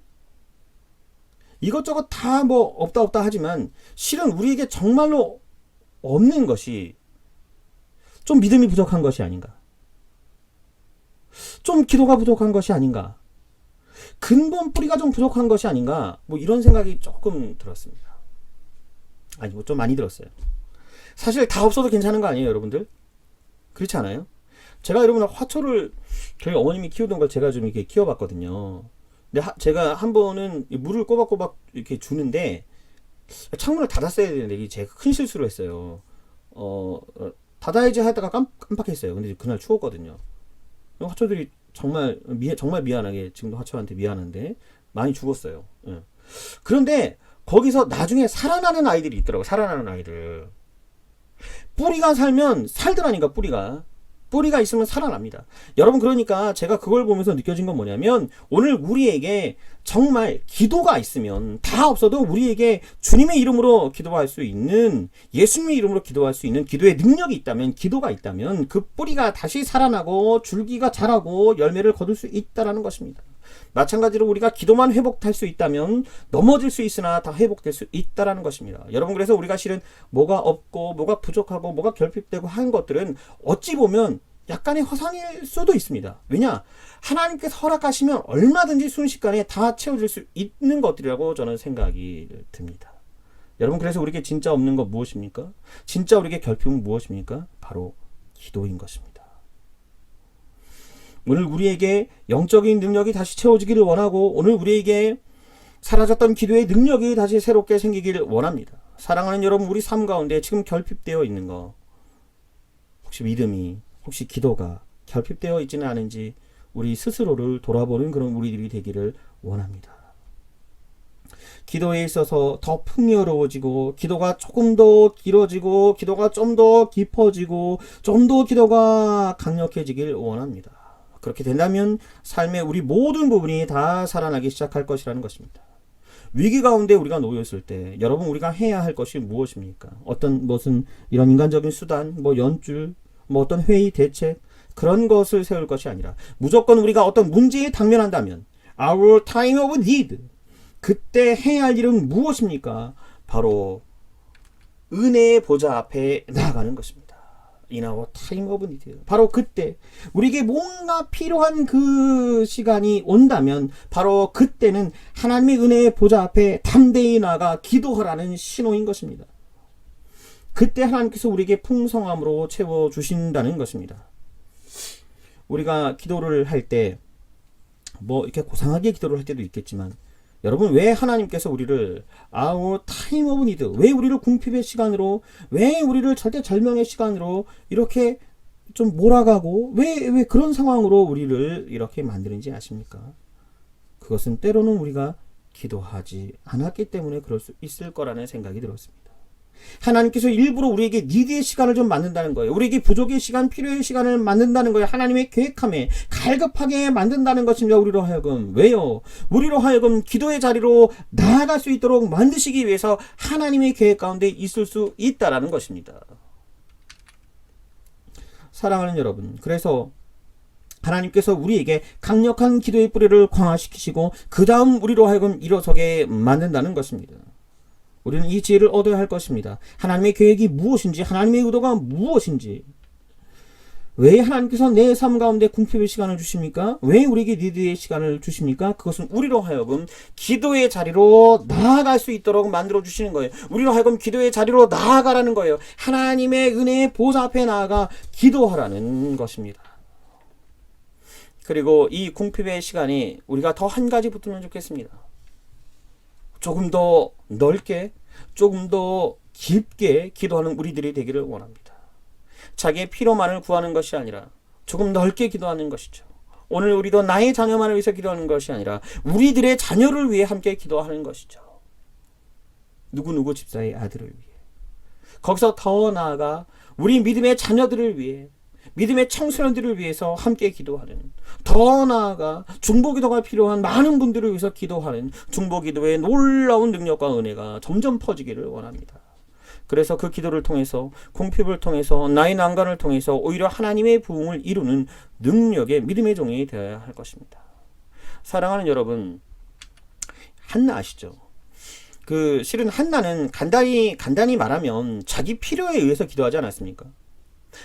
이것저것 다 뭐 없다 하지만 실은 우리에게 정말로 없는 것이 좀 믿음이 부족한 것이 아닌가? 좀 기도가 부족한 것이 아닌가? 근본 뿌리가 좀 부족한 것이 아닌가? 뭐 이런 생각이 조금 들었습니다. 아니, 뭐 좀 많이 들었어요. 사실 다 없어도 괜찮은 거 아니에요, 여러분들? 그렇지 않아요? 제가 여러분 화초를 저희 어머님이 키우던 걸 제가 좀 이렇게 키워봤거든요. 근데 제가 한 번은 물을 꼬박꼬박 이렇게 주는데 창문을 닫았어야 되는데 이게 제가 큰 실수를 했어요. 닫아야지 하다가 깜빡했어요. 근데 그날 추웠거든요. 화초들이 정말 미안하게 지금도 화초한테 미안한데 많이 죽었어요. 예. 그런데 거기서 나중에 살아나는 아이들이 있더라고요. 살아나는 아이들. 뿌리가 살면 살더라니까. 뿌리가 있으면 살아납니다. 여러분, 그러니까 제가 그걸 보면서 느껴진 건 뭐냐면 오늘 우리에게 정말 기도가 있으면 다 없어도 우리에게 주님의 이름으로 기도할 수 있는, 예수님의 이름으로 기도할 수 있는 기도의 능력이 있다면, 기도가 있다면 그 뿌리가 다시 살아나고 줄기가 자라고 열매를 거둘 수 있다라는 것입니다. 마찬가지로 우리가 기도만 회복할 수 있다면 넘어질 수 있으나 다 회복될 수 있다라는 것입니다. 여러분, 그래서 우리가 실은 뭐가 없고 뭐가 부족하고 뭐가 결핍되고 한 것들은 어찌 보면 약간의 허상일 수도 있습니다. 왜냐? 하나님께서 허락하시면 얼마든지 순식간에 다 채워질 수 있는 것들이라고 저는 생각이 듭니다. 여러분, 그래서 우리에게 진짜 없는 것 무엇입니까? 진짜 우리에게 결핍은 무엇입니까? 바로 기도인 것입니다. 오늘 우리에게 영적인 능력이 다시 채워지기를 원하고 오늘 우리에게 사라졌던 기도의 능력이 다시 새롭게 생기기를 원합니다. 사랑하는 여러분, 우리 삶 가운데 지금 결핍되어 있는 거, 혹시 믿음이, 혹시 기도가 결핍되어 있지는 않은지 우리 스스로를 돌아보는 그런 우리들이 되기를 원합니다. 기도에 있어서 더 풍요로워지고 기도가 조금 더 길어지고 기도가 좀 더 깊어지고 좀 더 기도가 강력해지길 원합니다. 그렇게 된다면 삶의 우리 모든 부분이 다 살아나기 시작할 것이라는 것입니다. 위기 가운데 우리가 놓였을 때 여러분 우리가 해야 할 것이 무엇입니까? 무슨 이런 인간적인 수단, 연줄, 어떤 회의 대책 그런 것을 세울 것이 아니라 무조건 우리가 어떤 문제에 당면한다면 our time of need 그때 해야 할 일은 무엇입니까? 바로 은혜의 보좌 앞에 나아가는 것입니다. In our time of need. 바로 그때 우리에게 뭔가 필요한 그 시간이 온다면 바로 그때는 하나님의 은혜의 보좌 앞에 담대히 나아가 기도하라는 신호인 것입니다. 그때 하나님께서 우리에게 풍성함으로 채워주신다는 것입니다. 우리가 기도를 할 때 이렇게 고상하게 기도를 할 때도 있겠지만 여러분 왜 하나님께서 우리를 our time of need 왜 우리를 궁핍의 시간으로 왜 우리를 절대절명의 시간으로 이렇게 좀 몰아가고 왜 그런 상황으로 우리를 이렇게 만드는지 아십니까? 그것은 때로는 우리가 기도하지 않았기 때문에 그럴 수 있을 거라는 생각이 들었습니다. 하나님께서 일부러 우리에게 니드의 시간을 좀 만든다는 거예요. 우리에게 부족의 시간, 필요의 시간을 만든다는 거예요. 하나님의 계획함에 갈급하게 만든다는 것입니다. 우리로 하여금. 왜요? 우리로 하여금 기도의 자리로 나아갈 수 있도록 만드시기 위해서 하나님의 계획 가운데 있을 수 있다라는 것입니다. 사랑하는 여러분, 그래서 하나님께서 우리에게 강력한 기도의 뿌리를 강화시키시고 그 다음 우리로 하여금 일어서게 만든다는 것입니다. 우리는 이 지혜를 얻어야 할 것입니다. 하나님의 계획이 무엇인지, 하나님의 의도가 무엇인지, 왜 하나님께서 내 삶 가운데 궁핍의 시간을 주십니까? 왜 우리에게 니드의 시간을 주십니까? 그것은 우리로 하여금 기도의 자리로 나아갈 수 있도록 만들어 주시는 거예요. 우리로 하여금 기도의 자리로 나아가라는 거예요. 하나님의 은혜의 보좌 앞에 나아가 기도하라는 것입니다. 그리고 이 궁핍의 시간이 우리가 더 한 가지 붙으면 좋겠습니다. 조금 더 넓게, 조금 더 깊게 기도하는 우리들이 되기를 원합니다. 자기의 필요만을 구하는 것이 아니라 조금 넓게 기도하는 것이죠. 오늘 우리도 나의 자녀만을 위해서 기도하는 것이 아니라 우리들의 자녀를 위해 함께 기도하는 것이죠. 누구누구 집사의 아들을 위해. 거기서 더 나아가 우리 믿음의 자녀들을 위해, 믿음의 청소년들을 위해서 함께 기도하는, 더 나아가 중보기도가 필요한 많은 분들을 위해서 기도하는 중보기도의 놀라운 능력과 은혜가 점점 퍼지기를 원합니다. 그래서 그 기도를 통해서, 궁핍을 통해서, 나의 난간을 통해서 오히려 하나님의 부흥을 이루는 능력의 믿음의 종이 되어야 할 것입니다. 사랑하는 여러분, 한나 아시죠? 실은 한나는 간단히 말하면 자기 필요에 의해서 기도하지 않았습니까?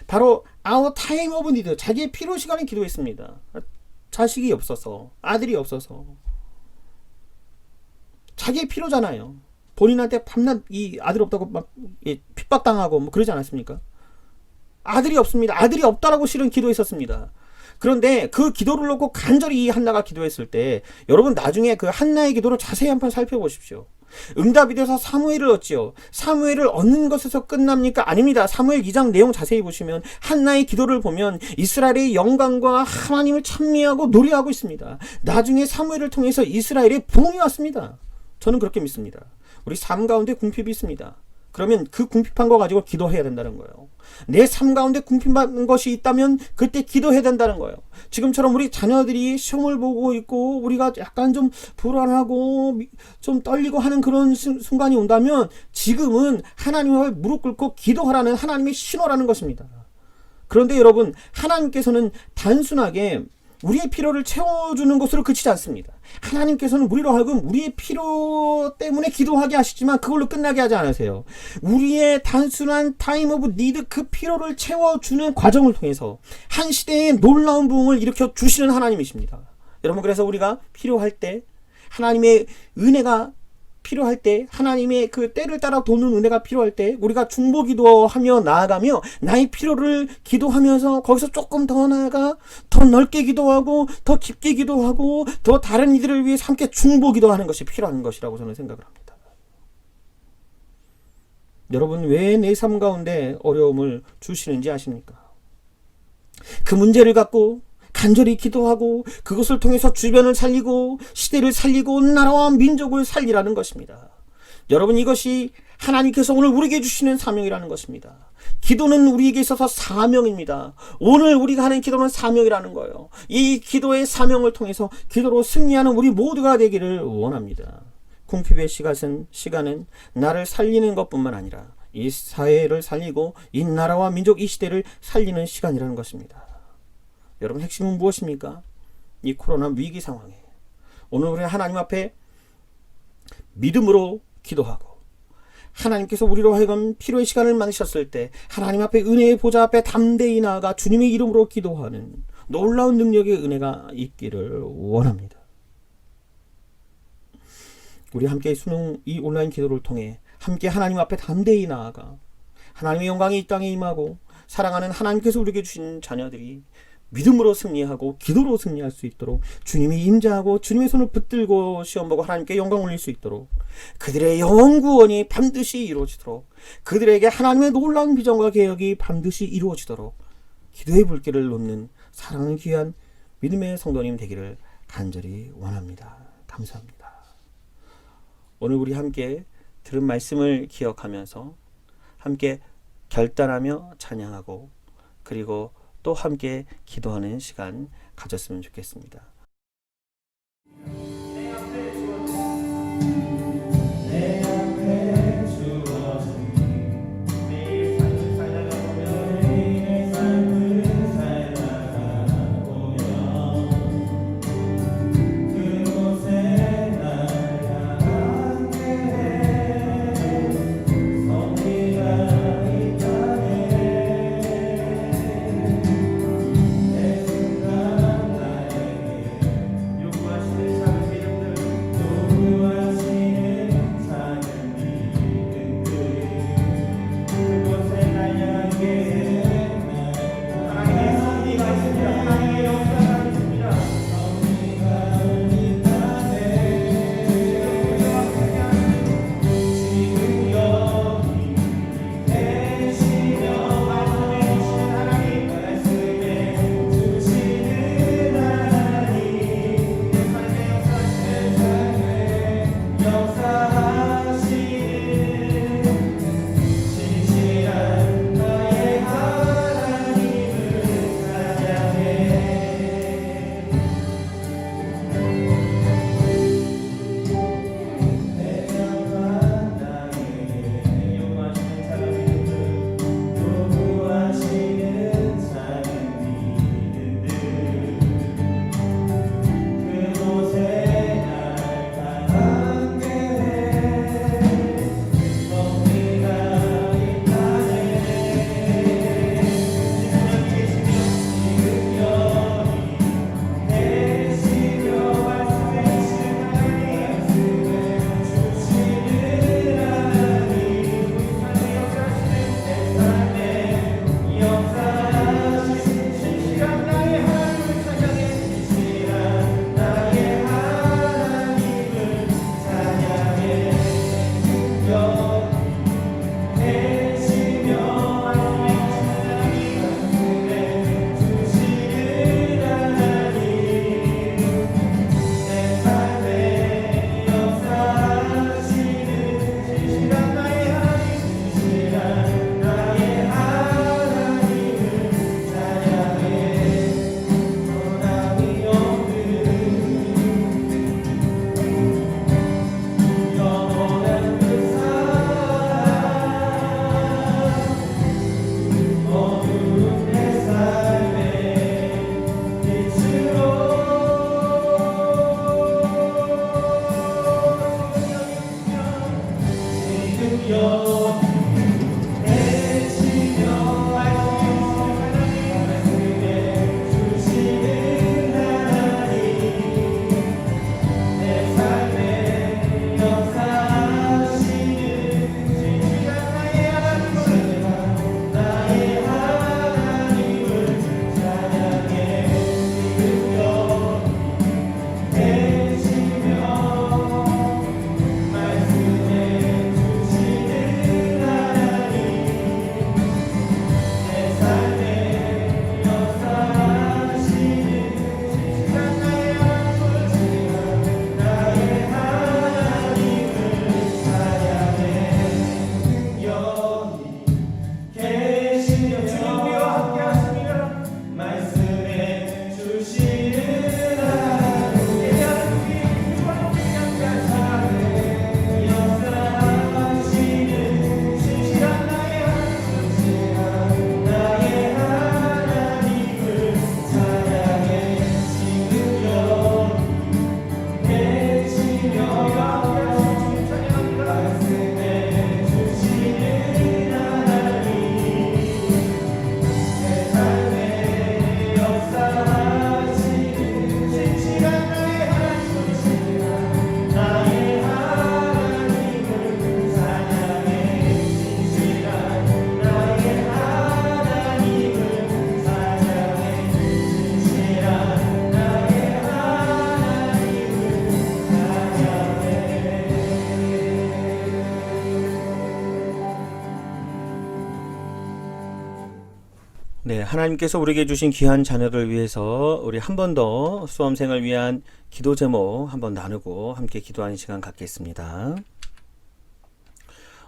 바로 our time of need, 자기의 필요 시간에 기도했습니다. 자식이 없어서, 아들이 없어서. 자기의 필요잖아요. 본인한테 밤낮 이 아들 없다고 막 핍박당하고 그러지 않았습니까? 아들이 없습니다. 아들이 없다라고 실은 기도했었습니다. 그런데 그 기도를 놓고 간절히 이 한나가 기도했을 때 여러분 나중에 그 한나의 기도를 자세히 한번 살펴보십시오. 응답이 돼서 사무엘을 얻지요. 사무엘을 얻는 것에서 끝납니까? 아닙니다. 사무엘 2장 내용 자세히 보시면 한나의 기도를 보면 이스라엘의 영광과 하나님을 찬미하고 노래하고 있습니다. 나중에 사무엘을 통해서 이스라엘의 부흥이 왔습니다. 저는 그렇게 믿습니다. 우리 삶 가운데 궁핍이 있습니다. 그러면 그 궁핍한 거 가지고 기도해야 된다는 거예요. 내 삶 가운데 궁핍한 것이 있다면 그때 기도해야 된다는 거예요. 지금처럼 우리 자녀들이 시험을 보고 있고 우리가 약간 좀 불안하고 좀 떨리고 하는 그런 순간이 온다면 지금은 하나님 앞에 무릎 꿇고 기도하라는 하나님의 신호라는 것입니다. 그런데 여러분, 하나님께서는 단순하게 우리의 필요를 채워주는 것으로 그치지 않습니다. 하나님께서는 우리로 하여금 우리의 필요 때문에 기도하게 하시지만 그걸로 끝나게 하지 않으세요. 우리의 단순한 타임 오브 니드, 그 필요를 채워주는 과정을 통해서 한 시대의 놀라운 부흥을 일으켜 주시는 하나님이십니다. 여러분, 그래서 우리가 필요할 때, 하나님의 은혜가 필요할 때, 하나님의 그 때를 따라 도는 은혜가 필요할 때 우리가 중보기도하며 나아가며 나의 필요를 기도하면서 거기서 조금 더 나아가 더 넓게 기도하고 더 깊게 기도하고 더 다른 이들을 위해 함께 중보기도하는 것이 필요한 것이라고 저는 생각을 합니다. 여러분, 왜 내 삶 가운데 어려움을 주시는지 아십니까? 그 문제를 갖고 간절히 기도하고 그것을 통해서 주변을 살리고 시대를 살리고 나라와 민족을 살리라는 것입니다. 여러분, 이것이 하나님께서 오늘 우리에게 주시는 사명이라는 것입니다. 기도는 우리에게 있어서 사명입니다. 오늘 우리가 하는 기도는 사명이라는 거예요. 이 기도의 사명을 통해서 기도로 승리하는 우리 모두가 되기를 원합니다. 궁핍의 시간은 나를 살리는 것뿐만 아니라 이 사회를 살리고 이 나라와 민족, 이 시대를 살리는 시간이라는 것입니다. 여러분, 핵심은 무엇입니까? 이 코로나 위기 상황에 오늘 우리 하나님 앞에 믿음으로 기도하고, 하나님께서 우리로 하여금 필요의 시간을 만드셨을 때 하나님 앞에 은혜의 보좌 앞에 담대히 나아가 주님의 이름으로 기도하는 놀라운 능력의 은혜가 있기를 원합니다. 우리 함께 이 온라인 기도를 통해 함께 하나님 앞에 담대히 나아가 하나님의 영광이 이 땅에 임하고, 사랑하는 하나님께서 우리에게 주신 자녀들이 믿음으로 승리하고 기도로 승리할 수 있도록, 주님이 임재하고 주님의 손을 붙들고 시험보고 하나님께 영광 올릴 수 있도록, 그들의 영원 구원이 반드시 이루어지도록, 그들에게 하나님의 놀라운 비전과 계획이 반드시 이루어지도록 기도의 불길을 놓는 사랑하는 귀한 믿음의 성도님 되기를 간절히 원합니다. 감사합니다. 오늘 우리 함께 들은 말씀을 기억하면서 함께 결단하며 찬양하고, 그리고 또 함께 기도하는 시간 가졌으면 좋겠습니다. 네, 하나님께서 우리에게 주신 귀한 자녀를 위해서 우리 한 번 더 수험생을 위한 기도 제목 한번 나누고 함께 기도하는 시간 갖겠습니다.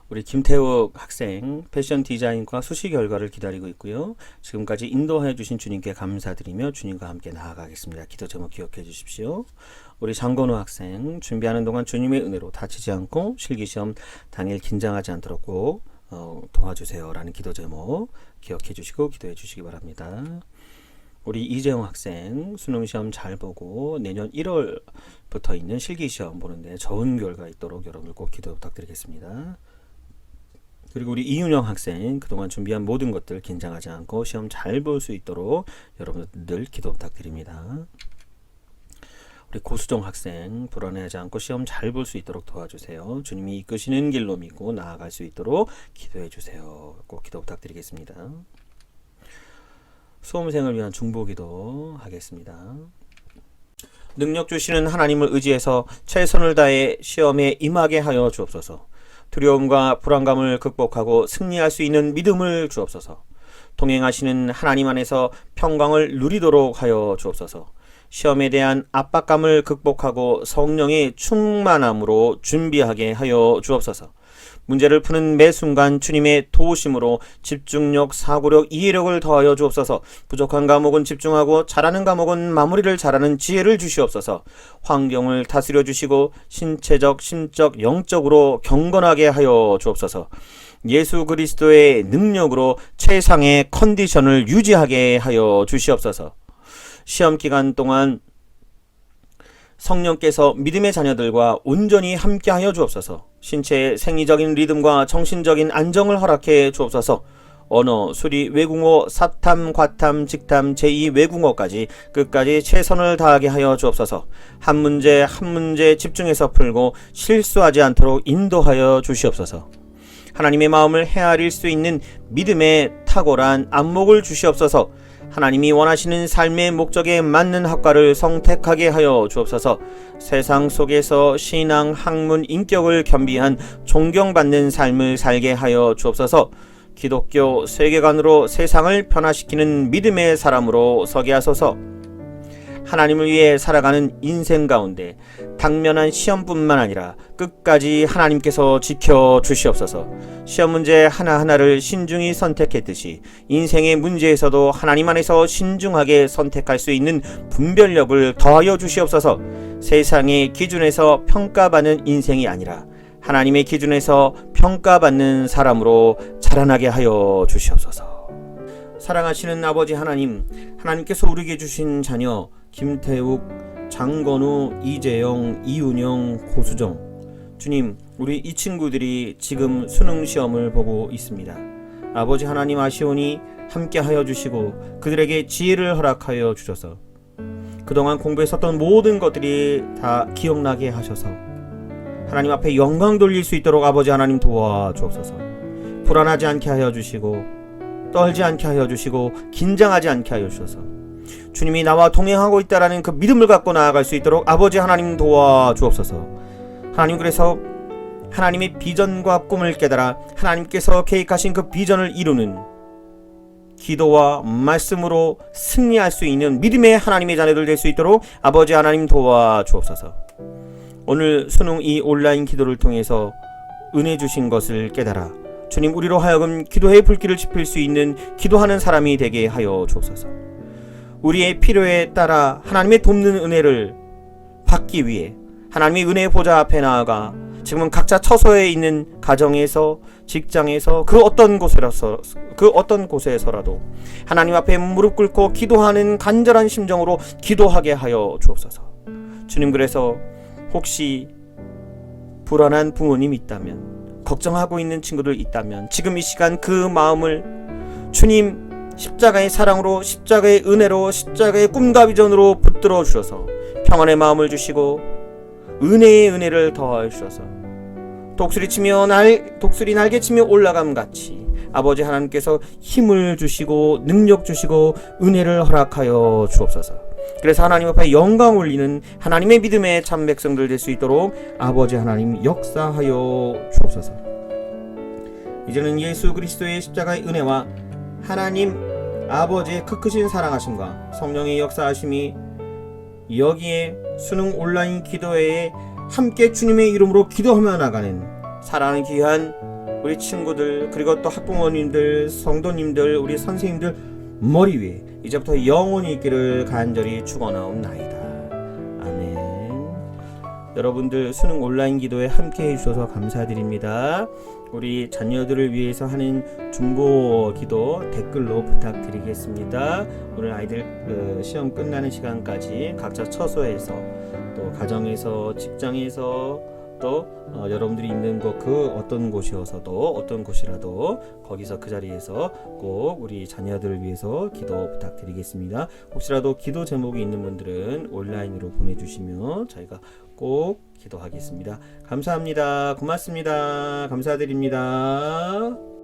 우리 김태욱 학생 패션 디자인과 수시 결과를 기다리고 있고요. 지금까지 인도하여 주신 주님께 감사드리며 주님과 함께 나아가겠습니다. 기도 제목 기억해 주십시오. 우리 장건우 학생 준비하는 동안 주님의 은혜로 다치지 않고 실기시험 당일 긴장하지 않도록 꼭 도와주세요 라는 기도 제목 기억해 주시고 기도해 주시기 바랍니다. 우리 이재영 학생 수능시험 잘 보고 내년 1월부터 있는 실기시험 보는데 좋은 결과 있도록 여러분들 꼭 기도 부탁드리겠습니다. 그리고 우리 이윤영 학생 그동안 준비한 모든 것들 긴장하지 않고 시험 잘 볼 수 있도록 여러분들 기도 부탁드립니다. 우리 고수정 학생 불안해하지 않고 시험 잘 볼 수 있도록 도와주세요. 주님이 이끄시는 길로 믿고 나아갈 수 있도록 기도해 주세요. 꼭 기도 부탁드리겠습니다. 수험생을 위한 중보기도 하겠습니다. 능력 주시는 하나님을 의지해서 최선을 다해 시험에 임하게 하여 주옵소서. 두려움과 불안감을 극복하고 승리할 수 있는 믿음을 주옵소서. 동행하시는 하나님 안에서 평강을 누리도록 하여 주옵소서. 시험에 대한 압박감을 극복하고 성령의 충만함으로 준비하게 하여 주옵소서. 문제를 푸는 매 순간 주님의 도우심으로 집중력, 사고력, 이해력을 더하여 주옵소서. 부족한 과목은 집중하고 잘하는 과목은 마무리를 잘하는 지혜를 주시옵소서. 환경을 다스려 주시고 신체적, 심적, 영적으로 경건하게 하여 주옵소서. 예수 그리스도의 능력으로 최상의 컨디션을 유지하게 하여 주시옵소서. 시험 기간 동안 성령께서 믿음의 자녀들과 온전히 함께하여 주옵소서. 신체의 생리적인 리듬과 정신적인 안정을 허락해 주옵소서. 언어, 수리, 외국어, 사탐, 과탐, 직탐, 제2 외국어까지 끝까지 최선을 다하게 하여 주옵소서. 한 문제 한 문제 집중해서 풀고 실수하지 않도록 인도하여 주시옵소서. 하나님의 마음을 헤아릴 수 있는 믿음의 탁월한 안목을 주시옵소서. 하나님이 원하시는 삶의 목적에 맞는 학과를 선택하게 하여 주옵소서. 세상 속에서 신앙, 학문, 인격을 겸비한 존경받는 삶을 살게 하여 주옵소서. 기독교 세계관으로 세상을 변화시키는 믿음의 사람으로 서게 하소서. 하나님을 위해 살아가는 인생 가운데 당면한 시험뿐만 아니라 끝까지 하나님께서 지켜주시옵소서. 시험 문제 하나하나를 신중히 선택했듯이 인생의 문제에서도 하나님 안에서 신중하게 선택할 수 있는 분별력을 더하여 주시옵소서. 세상의 기준에서 평가받는 인생이 아니라 하나님의 기준에서 평가받는 사람으로 자라나게 하여 주시옵소서. 사랑하시는 아버지 하나님, 하나님께서 우리에게 주신 자녀 김태욱, 장건우, 이재영, 이윤영, 고수정, 주님, 우리 이 친구들이 지금 수능 시험을 보고 있습니다. 아버지 하나님 아시오니 함께 하여 주시고 그들에게 지혜를 허락하여 주셔서 그동안 공부했었던 모든 것들이 다 기억나게 하셔서 하나님 앞에 영광 돌릴 수 있도록 아버지 하나님 도와주옵소서. 불안하지 않게 하여 주시고 떨지 않게 하여 주시고 긴장하지 않게 하여 주셔서 주님이 나와 동행하고 있다라는 그 믿음을 갖고 나아갈 수 있도록 아버지 하나님 도와주옵소서. 하나님, 그래서 하나님의 비전과 꿈을 깨달아 하나님께서 계획하신 그 비전을 이루는 기도와 말씀으로 승리할 수 있는 믿음의 하나님의 자녀들 될 수 있도록 아버지 하나님 도와주옵소서. 오늘 수능 이 온라인 기도를 통해서 은혜 주신 것을 깨달아 주님, 우리로 하여금 기도의 불길을 지필 수 있는 기도하는 사람이 되게 하여 주옵소서. 우리의 필요에 따라 하나님의 돕는 은혜를 받기 위해 하나님의 은혜의 보좌 앞에 나아가 지금은 각자 처소에 있는 가정에서, 직장에서, 그 어떤 곳에서라도 하나님 앞에 무릎 꿇고 기도하는 간절한 심정으로 기도하게 하여 주옵소서. 주님, 그래서 혹시 불안한 부모님 있다면, 걱정하고 있는 친구들 있다면 지금 이 시간 그 마음을 주님 십자가의 사랑으로, 십자가의 은혜로, 십자가의 꿈과 비전으로 붙들어 주셔서 평안의 마음을 주시고 은혜의 은혜를 더하여 주셔서 독수리 날개치며 올라감 같이 아버지 하나님께서 힘을 주시고 능력 주시고 은혜를 허락하여 주옵소서. 그래서 하나님 앞에 영광 올리는 하나님의 믿음의 참 백성들 될 수 있도록 아버지 하나님 역사하여 주옵소서. 이제는 예수 그리스도의 십자가의 은혜와 하나님 아버지의 크크신 사랑하심과 성령의 역사하심이 여기에 수능 온라인 기도회에 함께 주님의 이름으로 기도하며 나가는 사랑하는 귀한 우리 친구들, 그리고 또 학부모님들, 성도님들, 우리 선생님들 머리 위에 이제부터 영원히 있기를 간절히 축원하옵나이다. 아멘. 여러분들 수능 온라인 기도에 함께 해주셔서 감사드립니다. 우리 자녀들을 위해서 하는 중보 기도 댓글로 부탁드리겠습니다. 오늘 아이들 시험 끝나는 시간까지 각자 처소에서 또 가정에서, 직장에서, 또 여러분들이 있는 곳 그 어떤 곳이어서도, 어떤 곳이라도 거기서 그 자리에서 꼭 우리 자녀들을 위해서 기도 부탁드리겠습니다. 혹시라도 기도 제목이 있는 분들은 온라인으로 보내주시면 저희가 꼭 기도하겠습니다. 감사합니다. 고맙습니다. 감사드립니다.